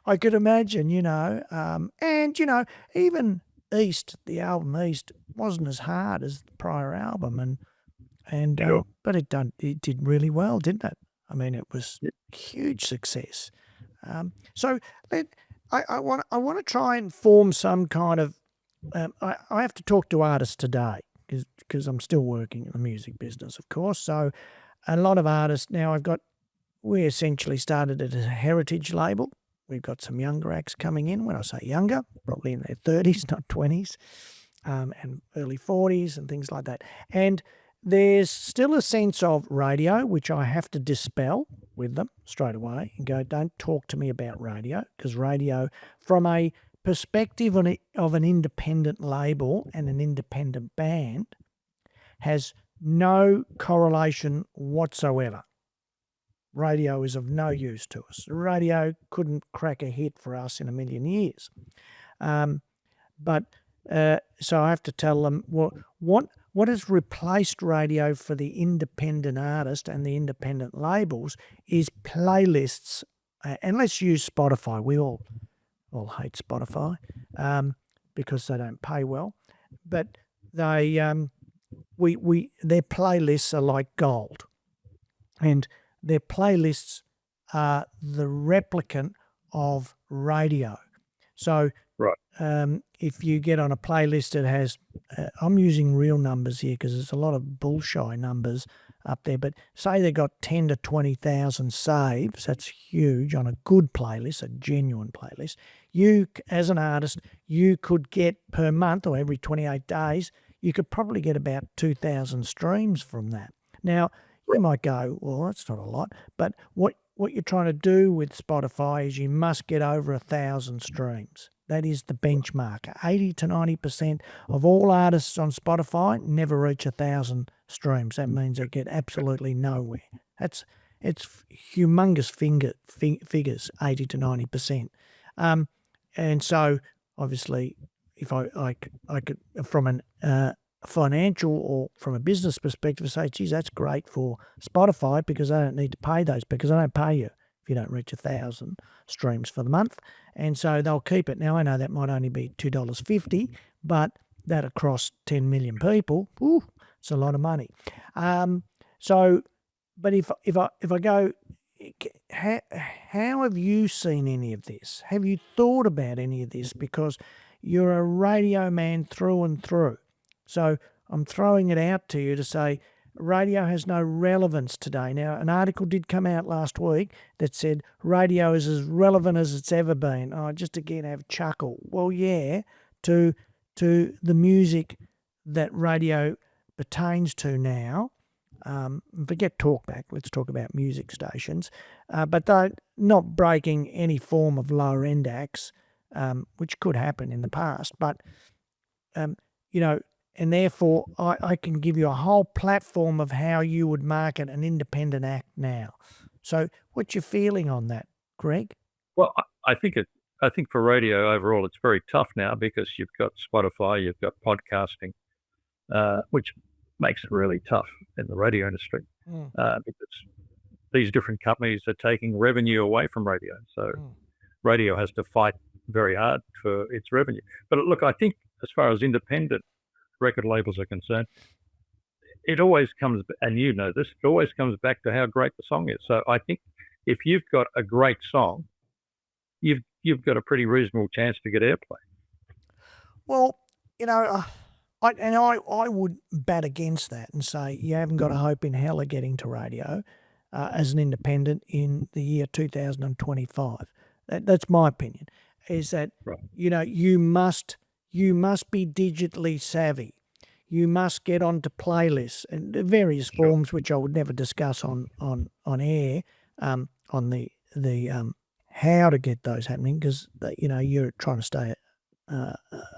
[SPEAKER 1] I could imagine, and even East, the album East, wasn't as hard as the prior album, and
[SPEAKER 2] Sure.
[SPEAKER 1] but it did really well, didn't it? I mean, it was huge success. So I want to try and form some kind of. I have to talk to artists today because I'm still working in the music business, of course. So a lot of artists now. We essentially started at a heritage label. We've got some younger acts coming in. When I say younger, probably in their 30s, not 20s, and early 40s and things like that. And there's still a sense of radio, which I have to dispel with them straight away and go, don't talk to me about radio, because radio, from a perspective of an independent label and an independent band, has no correlation whatsoever. Radio is of no use to us. Radio couldn't crack a hit for us in a million years. So I have to tell them what has replaced radio for the independent artist and the independent labels is playlists. And let's use Spotify. We all hate Spotify because they don't pay well, but they their playlists are like gold, and their playlists are the replicant of radio. So
[SPEAKER 2] right.
[SPEAKER 1] If you get on a playlist that has, I'm using real numbers here because there's a lot of bullshit numbers up there, but say they got 10 to 20,000 saves, that's huge on a good playlist, a genuine playlist. You, as an artist, you could get per month or every 28 days, you could probably get about 2,000 streams from that. Now, you might go, well, that's not a lot, but what you're trying to do with Spotify is you must get over 1,000 streams. That is the benchmark. 80 to 90% of all artists on Spotify never reach 1,000 streams. That means they get absolutely nowhere. It's humongous figures, 80 to 90%. And so, obviously, if I could from a financial or from a business perspective, say, geez, that's great for Spotify because I don't need to pay those, because I don't pay you if you don't reach 1,000 streams for the month. And so they'll keep it. Now, I know that might only be $2.50, but that across 10 million people, it's a lot of money. But if I go, how have you seen any of this? Have you thought about any of this? Because you're a radio man through and through. So I'm throwing it out to you to say radio has no relevance today. Now, an article did come out last week that said radio is as relevant as it's ever been. Oh, just again have a chuckle. Well, yeah, to the music that radio pertains to now. Forget talkback. Let's talk about music stations. But they're not breaking any form of lower end acts, which could happen in the past. But and therefore I can give you a whole platform of how you would market an independent act now. So what's your feeling on that, Greg?
[SPEAKER 2] Well, I think I think for radio overall, it's very tough now because you've got Spotify, you've got podcasting, which makes it really tough in the radio industry because these different companies are taking revenue away from radio. So radio has to fight very hard for its revenue. But look, I think as far as independent record labels are concerned, it always comes, and you know this, it always comes back to how great the song is. So I think if you've got a great song, you've got a pretty reasonable chance to get airplay.
[SPEAKER 1] Well, you know, I would bat against that and say you haven't got a hope in hell of getting to radio as an independent in the year 2025. That's my opinion. Is that
[SPEAKER 2] Right.
[SPEAKER 1] you know you must be digitally savvy. You must get onto playlists and various forms, which I would never discuss on air, on the how to get those happening, because you know you're trying to stay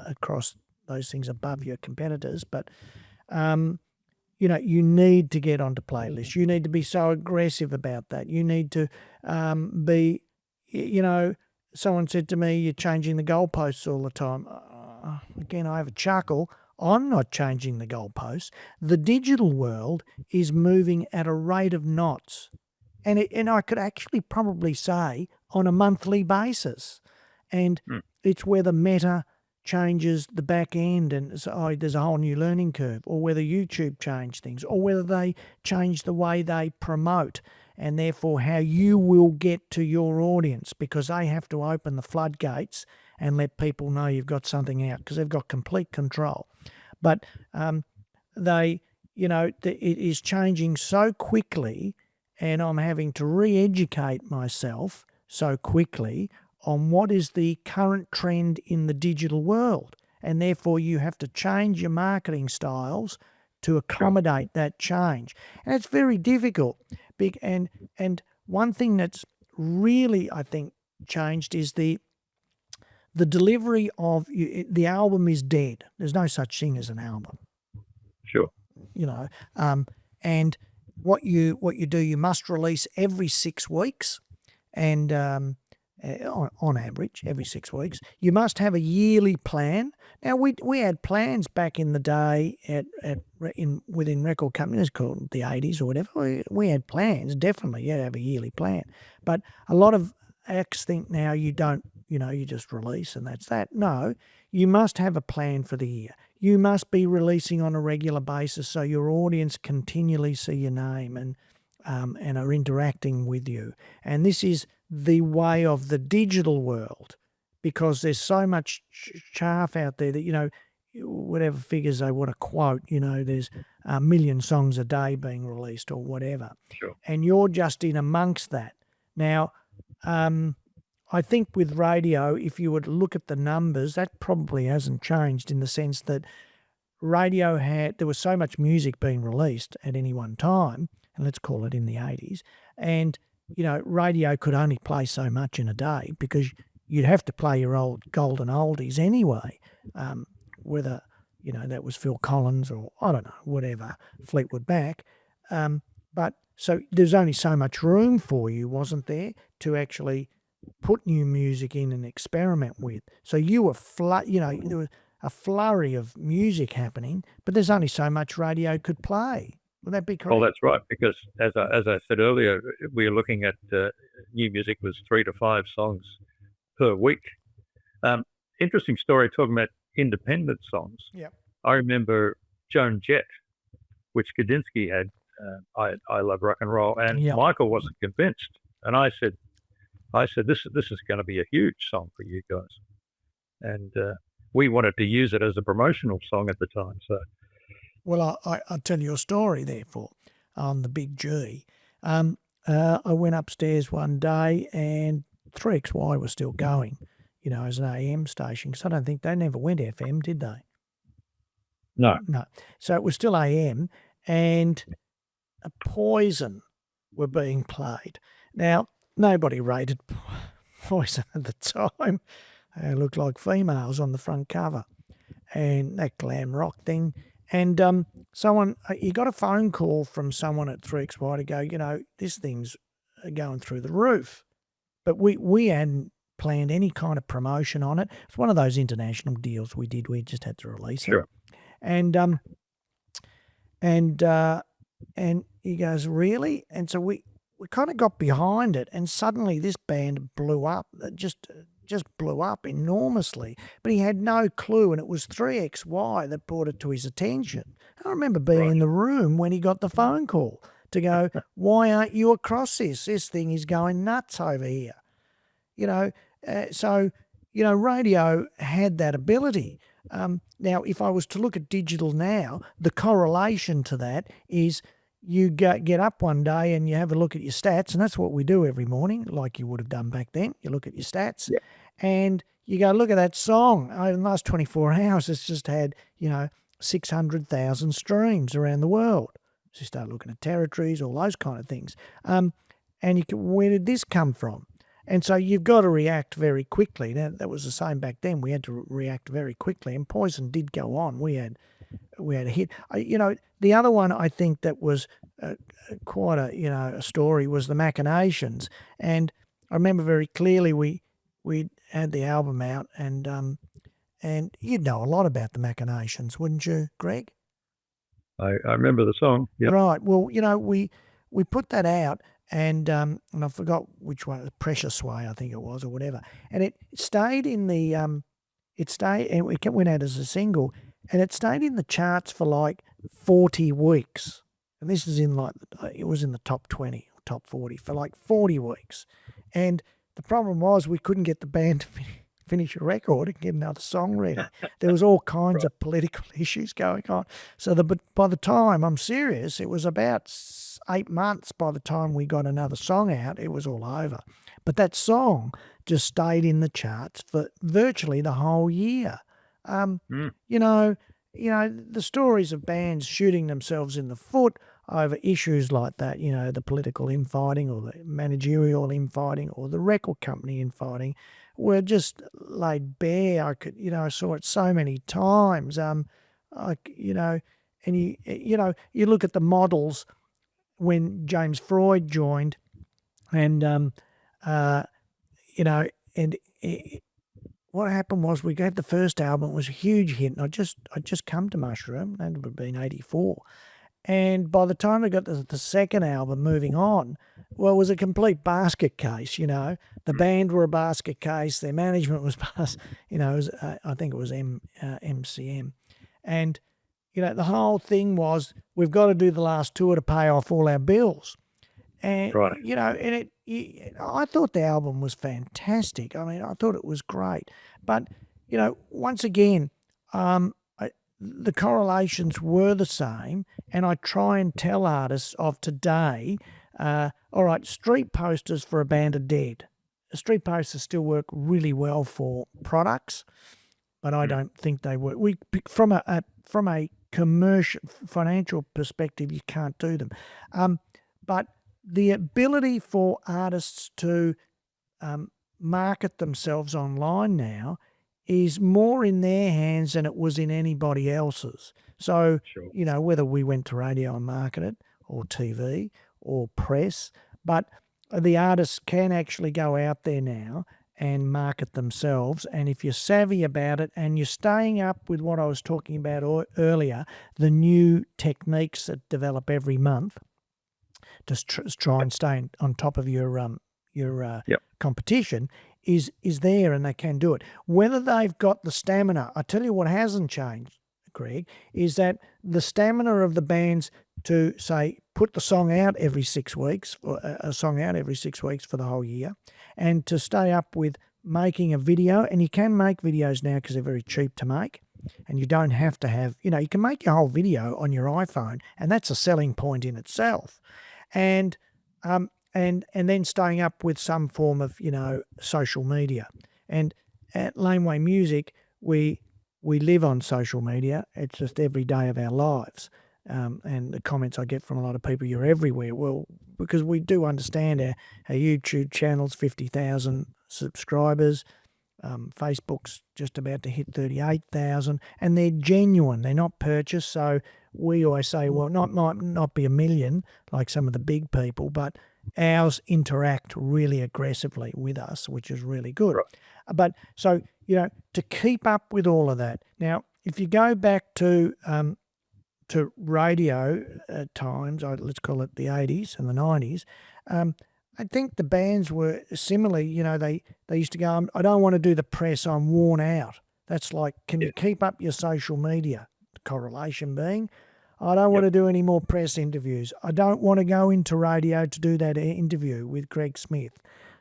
[SPEAKER 1] across those things above your competitors. But you know you need to get onto playlists. You need to be so aggressive about that. You need to be, you know. Someone said to me, "You're changing the goalposts all the time." Again, I have a chuckle. I'm not changing the goalposts. The digital world is moving at a rate of knots. And I could actually probably say on a monthly basis. And it's whether Meta changes the back end and there's a whole new learning curve, or whether YouTube change things, or whether they change the way they promote and therefore how you will get to your audience, because they have to open the floodgates and let people know you've got something out because they've got complete control. But they, you know, it is changing so quickly, and I'm having to re-educate myself so quickly on what is the current trend in the digital world. And therefore you have to change your marketing styles to accommodate that change. And it's very difficult. And one thing that's really, I think, changed is the delivery of the album is dead. There's no such thing as an album.
[SPEAKER 2] Sure.
[SPEAKER 1] You know, and what you do, you must release every 6 weeks, and on average every 6 weeks. You must have a yearly plan. Now we had plans back in the day within record companies called the 80s or whatever. We had plans, definitely. You had to have a yearly plan. But a lot of acts think now you don't, you know, you just release and that's that. No, you must have a plan for the year. You must be releasing on a regular basis so your audience continually see your name and are interacting with you. And this is the way of the digital world, because there's so much chaff out there that, you know, whatever figures they want to quote, you know, there's a million songs a day being released or whatever.
[SPEAKER 2] Sure.
[SPEAKER 1] And you're just in amongst that. Now, I think with radio, if you were to look at the numbers, that probably hasn't changed, in the sense that radio there was so much music being released at any one time, and let's call it in the 80s, and, you know, radio could only play so much in a day because you'd have to play your old golden oldies anyway, whether, you know, that was Phil Collins or, I don't know, whatever, Fleetwood Mac. But so there's only so much room for you, wasn't there, to actually put new music in and experiment with. So you were there was a flurry of music happening, but there's only so much radio could play. Would that be correct?
[SPEAKER 2] Well, that's right, because as I said earlier, we are looking at new music was 3 to 5 songs per week. Interesting story talking about independent songs.
[SPEAKER 1] Yeah.
[SPEAKER 2] I remember Joan Jett, which Kadinsky had, I Love Rock and Roll, and Michael wasn't convinced. And I said, this is going to be a huge song for you guys. And we wanted to use it as a promotional song at the time. So,
[SPEAKER 1] well, I'll tell you a story, therefore, on the Big G. I went upstairs one day and 3XY was still going, you know, as an AM station, because I don't think they never went FM, did they?
[SPEAKER 2] No.
[SPEAKER 1] So it was still AM, and Poison were being played. Now, nobody rated Poison at the time. They looked like females on the front cover, and that glam rock thing. And you got a phone call from someone at 3XY to go, you know, this thing's going through the roof. But we hadn't planned any kind of promotion on it. It's one of those international deals we did. We just had to release it.
[SPEAKER 2] Sure.
[SPEAKER 1] And he goes, really? And so we kind of got behind it, and suddenly this band blew up. Just blew up enormously. But he had no clue, and it was 3XY that brought it to his attention. I remember being in the room when he got the phone call to go, why aren't you across this? This thing is going nuts over here. So radio had that ability. Now, if I was to look at digital now, the correlation to that is you get up one day and you have a look at your stats, and that's what we do every morning, like you would have done back then. You look at your stats, and you go, look at that song. Over the last 24 hours, it's just had, 600,000 streams around the world. So you start looking at territories, all those kind of things. And where did this come from? And so you've got to react very quickly. That was the same back then. We had to react very quickly, and Poison did go on. We had a hit. The other one I think that was quite a story was the Machinations. And I remember very clearly we had the album out, and you'd know a lot about the Machinations, wouldn't you, Greg?
[SPEAKER 2] I remember the song. Yep.
[SPEAKER 1] Right. Well, we put that out. And I forgot which one, Precious Sway, I think it was, or whatever. And it stayed in the, and it went out as a single, and it stayed in the charts for like 40 weeks. And this is it was in the top 20, or top 40 for like 40 weeks. And the problem was we couldn't get the band to finish a record and get another song ready. There was all kinds of political issues going on. So by the time, I'm serious, it was about 8 months by the time we got another song out, it was all over. But that song just stayed in the charts for virtually the whole year. The stories of bands shooting themselves in the foot over issues like that, the political infighting or the managerial infighting or the record company infighting, were just laid bare. I saw it so many times. And you look at the models when James Freud joined, and what happened was we got the first album. It was a huge hit, and I'd just come to Mushroom. That would have been 84. And by the time I got the second album, Moving On, well, it was a complete basket case, The band were a basket case. Their management was, I think it was MCM. And, the whole thing was, we've got to do the last tour to pay off all our bills. And, I thought the album was fantastic. I mean, I thought it was great. But, once again, the correlations were the same, and I try and tell artists of today, all right, street posters for a band are dead. Street posters still work really well for products, but I don't think they work. From a commercial, financial perspective, you can't do them. But the ability for artists to market themselves online now is more in their hands than it was in anybody else's. So,
[SPEAKER 2] Sure.
[SPEAKER 1] Whether we went to radio and marketed, or TV, or press, but the artists can actually go out there now and market themselves. And if you're savvy about it and you're staying up with what I was talking about earlier, the new techniques that develop every month, just try and stay on top of your competition, is there, and they can do it. Whether they've got the stamina, I tell you what hasn't changed, Greg, is that the stamina of the bands to, say, put the song out every 6 weeks, or a song out every 6 weeks for the whole year, and to stay up with making a video. And you can make videos now because they're very cheap to make, and you don't have to have, you can make your whole video on your iPhone, and that's a selling point in itself. And then staying up with some form of, social media. And at Laneway Music, we live on social media. It's just every day of our lives. And the comments I get from a lot of people, you're everywhere. Well, because we do understand our YouTube channel's 50,000 subscribers. Facebook's just about to hit 38,000, and they're genuine. They're not purchased. So we always say, well, might not be a million like some of the big people, but ours interact really aggressively with us, which is really good.
[SPEAKER 2] Right.
[SPEAKER 1] But so, to keep up with all of that. Now, if you go back to radio times, let's call it the 80s and the 90s, I think the bands were similarly, they used to go, I don't want to do the press, I'm worn out. That's like, can you keep up your social media? The correlation being, I don't want to do any more press interviews. I don't want to go into radio to do that interview with Greg Smith,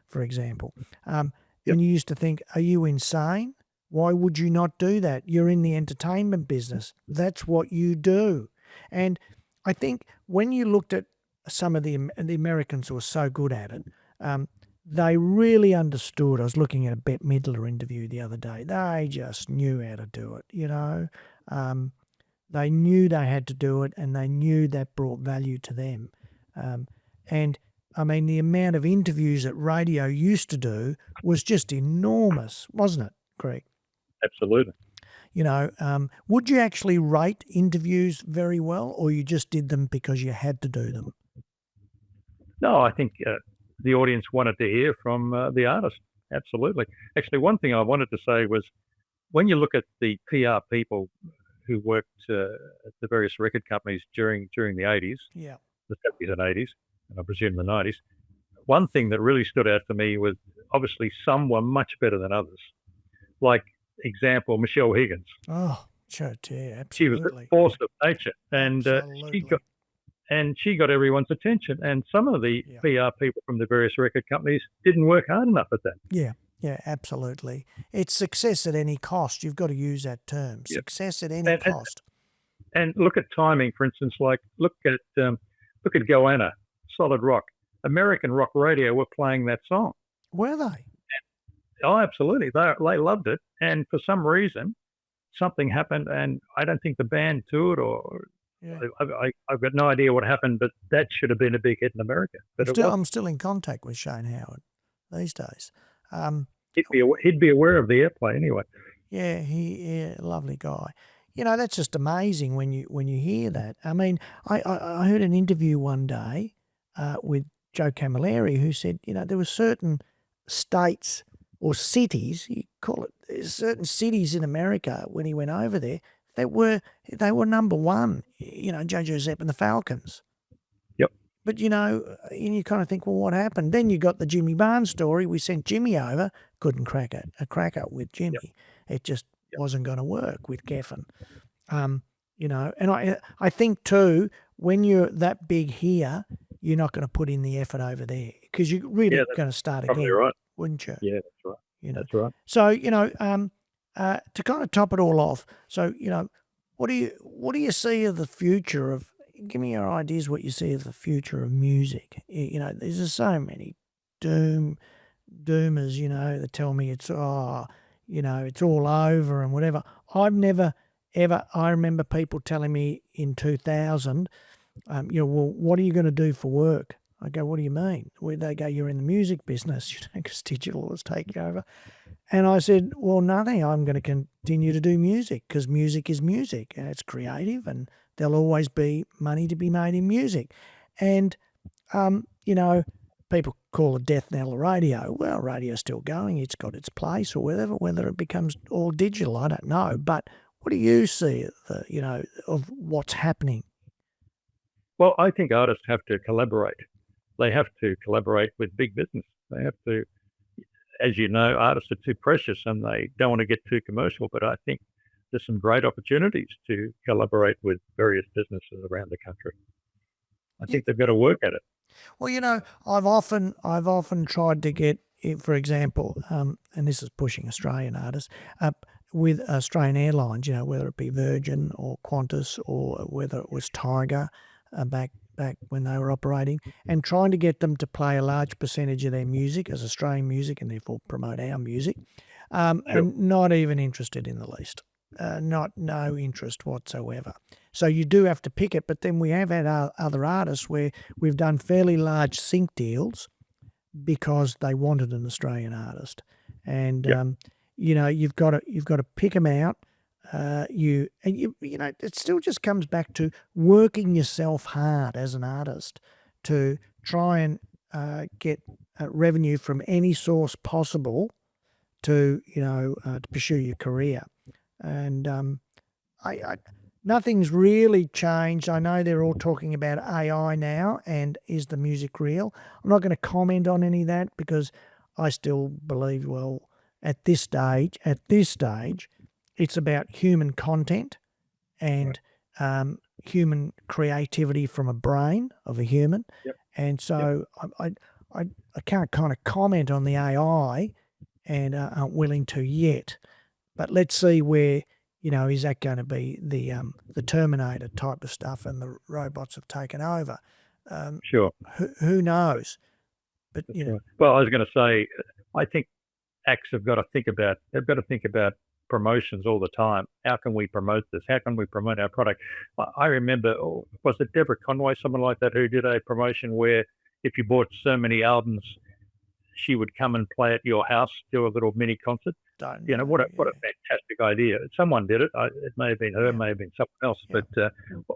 [SPEAKER 1] for example. And you used to think, are you insane? Why would you not do that? You're in the entertainment business. That's what you do. And I think when you looked at some of the Americans who were so good at it, they really understood. I was looking at a Bette Midler interview the other day. They just knew how to do it, They knew they had to do it, and they knew that brought value to them. And I mean, the amount of interviews that radio used to do was just enormous, wasn't it, Greg?
[SPEAKER 2] Absolutely.
[SPEAKER 1] Would you actually rate interviews very well, or you just did them because you had to do them?
[SPEAKER 2] No, I think the audience wanted to hear from the artist. Absolutely. Actually, one thing I wanted to say was, when you look at the PR people who worked at the various record companies during the 80s, the 70s and 80s, and I presume the 90s, one thing that really stood out to me was, obviously some were much better than others. Like, example, Michelle Higgins.
[SPEAKER 1] Oh, sure, yeah, absolutely.
[SPEAKER 2] She was a force of nature, and she got everyone's attention. And some of the PR people from the various record companies didn't work hard enough at that.
[SPEAKER 1] Yeah, absolutely. It's success at any cost. You've got to use that term. Success at any cost.
[SPEAKER 2] And look at timing, for instance. Like, look at Goanna, Solid Rock. American rock radio were playing that song.
[SPEAKER 1] Were they?
[SPEAKER 2] Oh, absolutely. They loved it. And for some reason, something happened, and I don't think the band toured, or I've got no idea what happened, but that should have been a big hit in America. But
[SPEAKER 1] I'm still in contact with Shane Howard these days.
[SPEAKER 2] He'd be aware of the airplay anyway.
[SPEAKER 1] Yeah, lovely guy. That's just amazing when you hear that. I mean, I heard an interview one day with Joe Camilleri, who said, there were certain states or cities, you call it, certain cities in America when he went over there, they were number one, Jojo Zepp and the Falcons.
[SPEAKER 2] Yep.
[SPEAKER 1] But, and you kind of think, well, what happened? Then you got the Jimmy Barnes story. We sent Jimmy over, couldn't crack a cracker with Jimmy. It just wasn't going to work with Geffen. And I think too, when you're that big here, you're not going to put in the effort over there, because you're really going to start again,
[SPEAKER 2] right.
[SPEAKER 1] wouldn't you?
[SPEAKER 2] Yeah, that's right. That's right.
[SPEAKER 1] So, to kind of top it all off, so, what do you see of the future of, give me your ideas what you see of the future of music. There's just so many doomers, that tell me it's it's all over and whatever. I've never ever, I remember people telling me in 2000, well, what are you going to do for work? I go, what do you mean? They go, you're in the music business, because digital is taking over. And I said, well, nothing. I'm going to continue to do music, because music is music and it's creative, and there'll always be money to be made in music. And, people call it death knell of radio. Well, radio's still going. It's got its place, or whether it becomes all digital, I don't know. But what do you see, of what's happening?
[SPEAKER 2] Well, I think artists have to collaborate. They have to collaborate with big business. They have to, as you know, artists are too precious and they don't want to get too commercial, but I think there's some great opportunities to collaborate with various businesses around the country. I think they've got to work at it.
[SPEAKER 1] Well, I've often tried to get, for example, and this is pushing Australian artists, with Australian Airlines, whether it be Virgin or Qantas, or whether it was Tiger, back when they were operating, and trying to get them to play a large percentage of their music as Australian music, and therefore promote our music, and not even interested in the least. No interest whatsoever. So you do have to pick it, but then we have had other artists where we've done fairly large sync deals because they wanted an Australian artist, and you've got to pick them out. It still just comes back to working yourself hard as an artist to try and get revenue from any source possible to to pursue your career. And nothing's really changed. I know they're all talking about AI now and is the music real. I'm not going to comment on any of that because I still believe, well, at this stage, it's about human content and human creativity from a brain of a human.
[SPEAKER 2] Yep.
[SPEAKER 1] And so I can't kind of comment on the AI and aren't willing to yet. But let's see where, is that going to be the Terminator type of stuff and the robots have taken over?
[SPEAKER 2] Sure.
[SPEAKER 1] Who knows? But,
[SPEAKER 2] Right. Well, I was going to say, I think acts they've got to think about promotions all the time. How can we promote this? How can we promote our product? I remember, was it Deborah Conway, someone like that, who did a promotion where if you bought so many albums, she would come and play at your house, do a little mini concert. What a fantastic idea. Someone did it. It may have been her, may have been someone else, but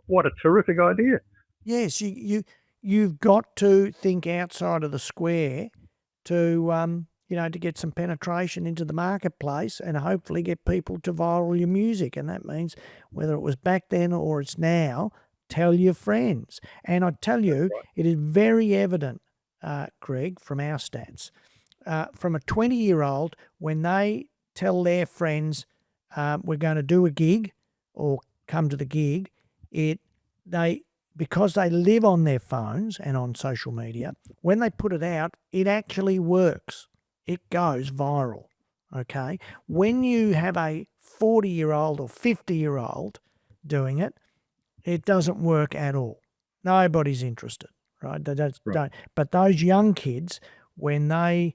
[SPEAKER 2] what a terrific idea.
[SPEAKER 1] Yes, you've got to think outside of the square to to get some penetration into the marketplace and hopefully get people to viral your music. And that means whether it was back then or it's now, tell your friends. And I tell you, it is very evident, Greg, from our stats, from a 20-year-old, when they tell their friends, we're going to do a gig or come to the gig, because they live on their phones and on social media, when they put it out, it actually works. It goes viral, okay? When you have a 40-year-old or 50-year-old doing it, it doesn't work at all. Nobody's interested, right? Don't. But those young kids, when they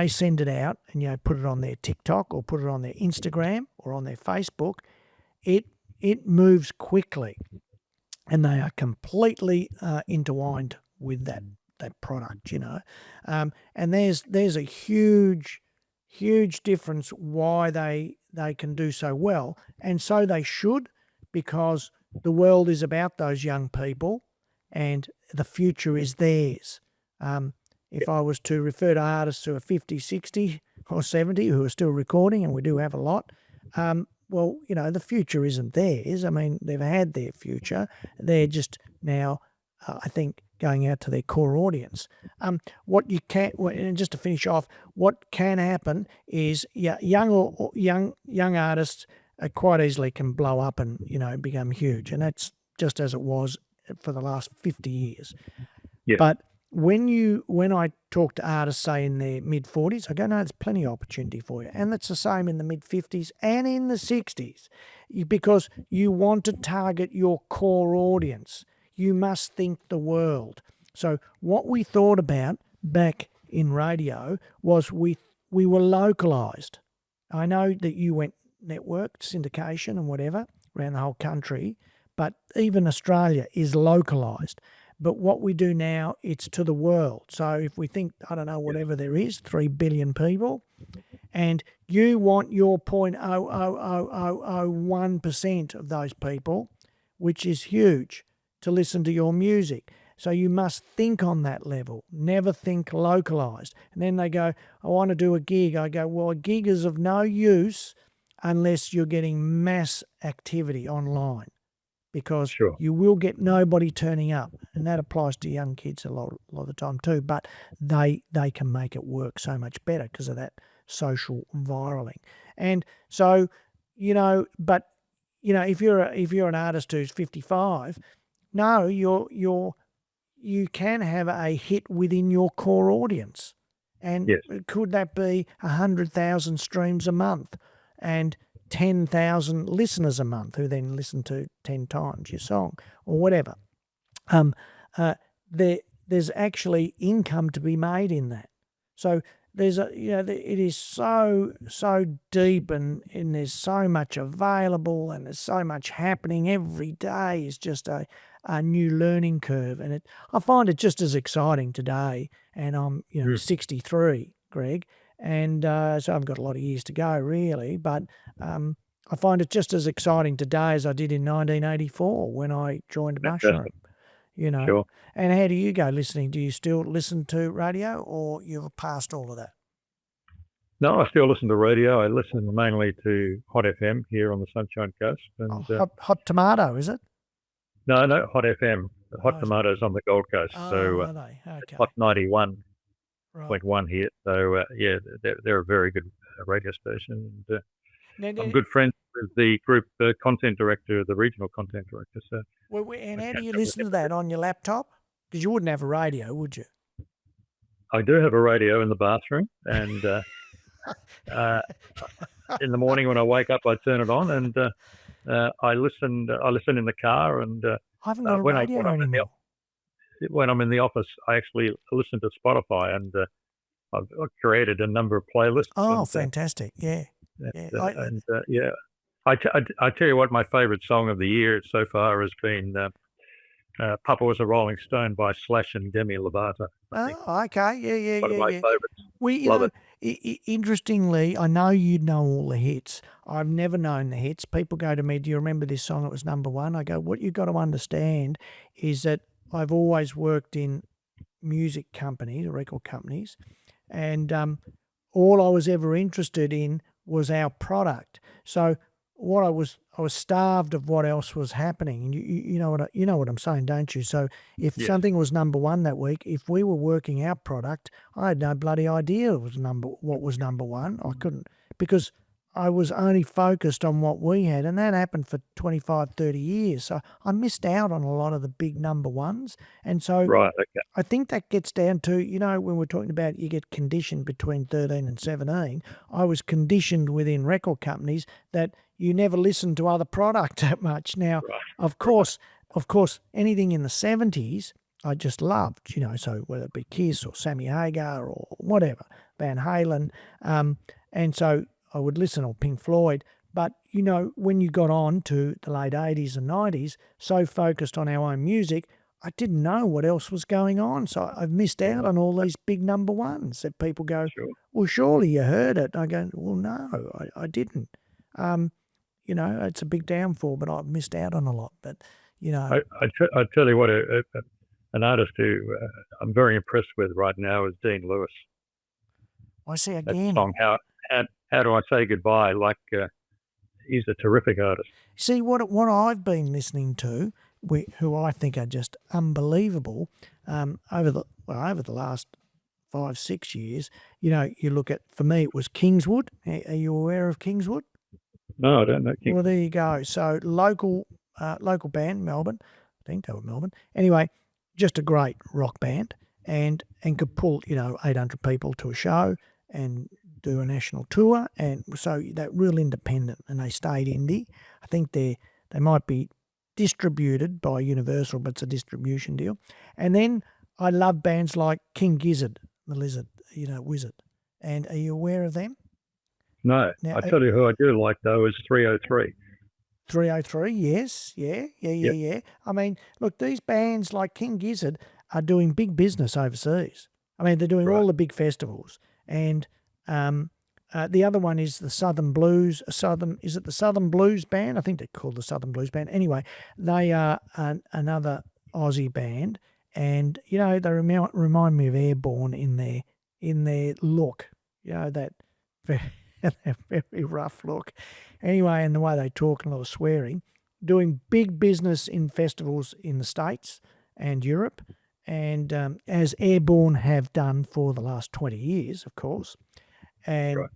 [SPEAKER 1] send it out and put it on their TikTok or put it on their Instagram or on their Facebook, it moves quickly, and they are completely intertwined with that product, and there's a huge difference why they can do so well, and so they should, because the world is about those young people and the future is theirs. If I was to refer to artists who are 50, 60 or 70 who are still recording, and we do have a lot, well, the future isn't theirs. I mean, they've had their future. They're just now, I think, going out to their core audience. What you can, and just to finish off, what can happen is young artists quite easily can blow up and become huge, and that's just as it was for the last 50 years.
[SPEAKER 2] Yeah.
[SPEAKER 1] But when I talk to artists, say in their mid-40s, I go, no, there's plenty of opportunity for you. And that's the same in the mid-50s and in the 60s, because you want to target your core audience. You must think the world. So what we thought about back in radio was we were localised. I know that you went network, syndication and whatever around the whole country, but even Australia is localised. But what we do now, it's to the world. So if we think, I don't know, whatever there is, 3 billion people, and you want your 0.00001% of those people, which is huge, to listen to your music. So you must think on that level, never think localised. And then they go, I want to do a gig. I go, well, a gig is of no use unless you're getting mass activity online, because you will get nobody turning up. And that applies to young kids a lot of the time too. But they can make it work so much better because of that social viraling. And so, but if you're an artist who's 55, no, you can have a hit within your core audience. And could that be 100,000 streams a month and 10,000 listeners a month who then listen to 10 times your song or whatever? There's actually income to be made in that. So there's it is so deep, and there's so much available, and there's so much happening every day. Is just a new learning curve, and I find it just as exciting today. And I'm 63, Greg, and so I've got a lot of years to go really, but I find it just as exciting today as I did in 1984 when I joined Mushroom.
[SPEAKER 2] Sure.
[SPEAKER 1] And how do you go listening? Do you still listen to radio, or you've passed all of that?
[SPEAKER 2] No, I still listen to radio. I listen mainly to Hot FM here on the Sunshine Coast. And
[SPEAKER 1] Hot Tomato, is it?
[SPEAKER 2] no, Hot FM. Hot Tomatoes on the Gold Coast. So
[SPEAKER 1] are they?
[SPEAKER 2] it's
[SPEAKER 1] Okay.
[SPEAKER 2] Hot 91.1
[SPEAKER 1] Right.
[SPEAKER 2] here. So yeah, they're a very good radio station. And I'm
[SPEAKER 1] Now,
[SPEAKER 2] good friends with the group content director, the regional content director. So
[SPEAKER 1] and
[SPEAKER 2] I
[SPEAKER 1] how do
[SPEAKER 2] catch
[SPEAKER 1] you
[SPEAKER 2] up with
[SPEAKER 1] listen to
[SPEAKER 2] him.
[SPEAKER 1] that on your laptop? Because you wouldn't have a radio, would you?
[SPEAKER 2] I do have a radio in the bathroom, and in the morning when I wake up, I turn it on, and I listen. I listen in the car, and
[SPEAKER 1] I haven't got a radio anymore.
[SPEAKER 2] when I'm in the office, I actually listen to Spotify, and I've created a number of playlists.
[SPEAKER 1] Oh,
[SPEAKER 2] and,
[SPEAKER 1] fantastic! Yeah.
[SPEAKER 2] I tell you what, my favourite song of the year so far has been "Papa Was a Rolling Stone" by Slash and Demi Lovato.
[SPEAKER 1] Oh, okay. Yeah.
[SPEAKER 2] One of my favourites.
[SPEAKER 1] Well,
[SPEAKER 2] Love it.
[SPEAKER 1] Interestingly, I know you know all the hits. I've never known the hits. People go to me, "Do you remember this song? It was number one." I go, "What you've got to understand is that I've always worked in music companies, record companies, and all I was ever interested in was our product. So what I was starved of what else was happening. And you know what I'm saying, don't you? So if
[SPEAKER 2] Yes.
[SPEAKER 1] something was number one that week, if we were working our product, I had no bloody idea what was number one. I couldn't, because I was only focused on what we had, and that happened for 25, 30 years. So I missed out on a lot of the big number ones. And so
[SPEAKER 2] Right. Okay.
[SPEAKER 1] I think that gets down to, when we're talking about you get conditioned between 13 and 17, I was conditioned within record companies that you never listen to other product that much. Now,
[SPEAKER 2] Right.
[SPEAKER 1] of course, anything in the 70s, I just loved, so whether it be Kiss or Sammy Hagar or whatever, Van Halen. And so I would listen, or Pink Floyd. But, when you got on to the late 80s and 90s, so focused on our own music, I didn't know what else was going on. So I've missed out on all these big number ones that people go,
[SPEAKER 2] Sure.
[SPEAKER 1] "Well, surely you heard it." I go, "Well, no, I didn't." It's a big downfall, but I've missed out on a lot. But,
[SPEAKER 2] I tell you what, an artist who I'm very impressed with right now is Dean Lewis.
[SPEAKER 1] I see
[SPEAKER 2] That
[SPEAKER 1] again.
[SPEAKER 2] song, How Do I Say Goodbye? He's a terrific artist.
[SPEAKER 1] See, what I've been listening to, who I think are just unbelievable, over the last 5, 6 years. You look at, for me, it was Kingswood. Are you aware of Kingswood?
[SPEAKER 2] No, I don't know.
[SPEAKER 1] Well, there you go. So local band, Melbourne. I think they were Melbourne. Anyway, just a great rock band, and could pull 800 people to a show and do a national tour, and so that real independent, and they stayed indie. I think they might be distributed by Universal, but it's a distribution deal. And then I love bands like King Gizzard, the Lizard, Wizard. And are you aware of them?
[SPEAKER 2] No.
[SPEAKER 1] Now,
[SPEAKER 2] I tell you who I do like, though, is 303.
[SPEAKER 1] 303, yes, yeah. I mean, look, these bands like King Gizzard are doing big business overseas. I mean, they're doing all the big festivals, and the other one is the Southern Blues. Is it the Southern Blues Band? I think they're called the Southern Blues Band. Anyway, they are another Aussie band, and they remind me of Airborne in their look. That very rough look. Anyway, and the way they talk and a lot of swearing, doing big business in festivals in the States and Europe, and as Airborne have done for the last 20 years, of course. And,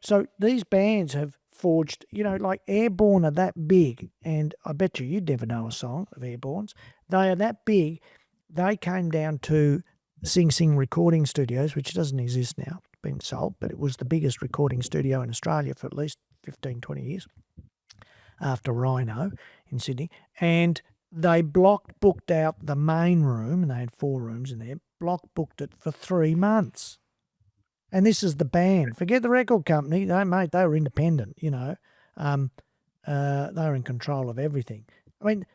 [SPEAKER 1] so these bands have forged, like Airborne are that big, and I bet you'd never know a song of Airborne's. They are that big. They came down to Sing Sing Recording Studios, which doesn't exist now, been sold, but it was the biggest recording studio in Australia for at least 15, 20 years after Rhino in Sydney. And they booked out the main room, and they had 4 rooms in there, booked it for 3 months. And this is the band. Forget the record company. They were independent, they were in control of everything. I mean,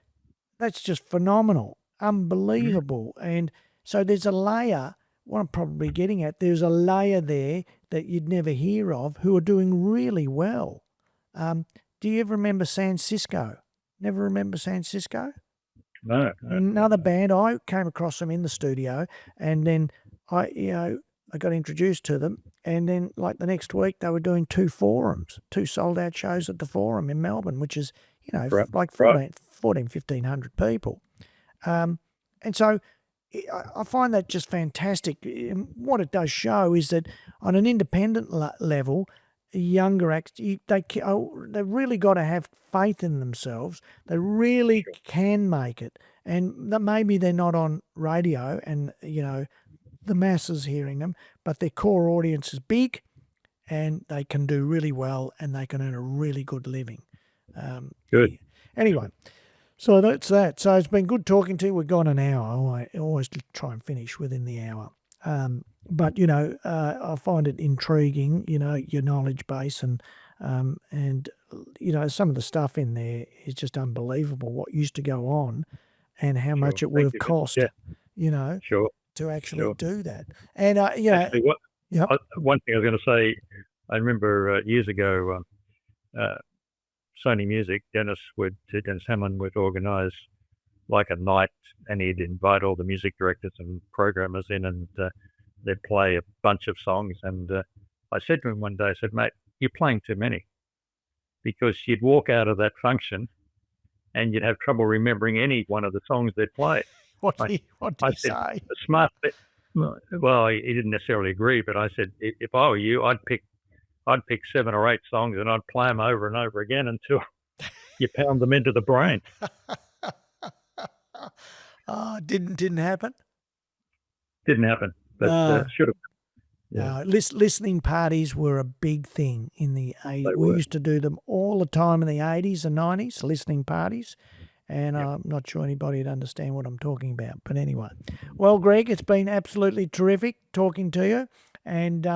[SPEAKER 1] that's just phenomenal, unbelievable. And so there's a layer, what I'm probably getting at, there's a layer there that you'd never hear of who are doing really well. Do you ever remember San Cisco? Never remember San Cisco?
[SPEAKER 2] No.
[SPEAKER 1] Another band, I came across them in the studio, and then I got introduced to them, and then like the next week they were doing 2 forums, 2 sold out shows at the Forum in Melbourne, which is,
[SPEAKER 2] Right.
[SPEAKER 1] like 1,500 people. And so I find that just fantastic. And what it does show is that on an independent level, younger acts, they've really got to have faith in themselves. They really can make it. And that maybe they're not on radio and, the masses hearing them, but their core audience is big and they can do really well and they can earn a really good living.
[SPEAKER 2] Good.
[SPEAKER 1] Anyway, so that's that. So it's been good talking to you. We've gone an hour. I always try and finish within the hour. But I find it intriguing, your knowledge base and some of the stuff in there is just unbelievable. What used to go on, and how much it would have cost,
[SPEAKER 2] Sure.
[SPEAKER 1] to actually
[SPEAKER 2] Sure.
[SPEAKER 1] do that. And
[SPEAKER 2] Actually,
[SPEAKER 1] Yep.
[SPEAKER 2] one thing I was going to say, I remember years ago, Sony Music, Dennis Hammond would organise like a night, and he'd invite all the music directors and programmers in, and they'd play a bunch of songs. And I said to him one day, I said, "Mate, you're playing too many," because you'd walk out of that function and you'd have trouble remembering any one of the songs they'd play.
[SPEAKER 1] What did he say?
[SPEAKER 2] A smart, well, he didn't necessarily agree, but I said, if I were you, I'd pick 7 or 8 songs and I'd play them over and over again until you pound them into the brain.
[SPEAKER 1] Didn't happen.
[SPEAKER 2] Didn't happen, but should have.
[SPEAKER 1] Yeah. Listening parties were a big thing in the 80s.
[SPEAKER 2] They
[SPEAKER 1] We
[SPEAKER 2] were.
[SPEAKER 1] used to do them all the time in the 80s and 90s, listening parties. And
[SPEAKER 2] Yep.
[SPEAKER 1] I'm not sure anybody would understand what I'm talking about. But anyway. Well, Greg, it's been absolutely terrific talking to you. And,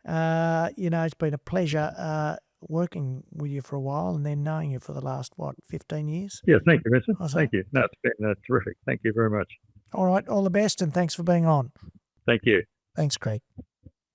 [SPEAKER 1] it's been a pleasure working with you for a while and then knowing you for the last, 15 years?
[SPEAKER 2] Yeah, thank you, Vincent.
[SPEAKER 1] Awesome.
[SPEAKER 2] Thank you. No, it's been terrific. Thank you very much.
[SPEAKER 1] All right. All the best, and thanks for being on.
[SPEAKER 2] Thank you.
[SPEAKER 1] Thanks, Greg.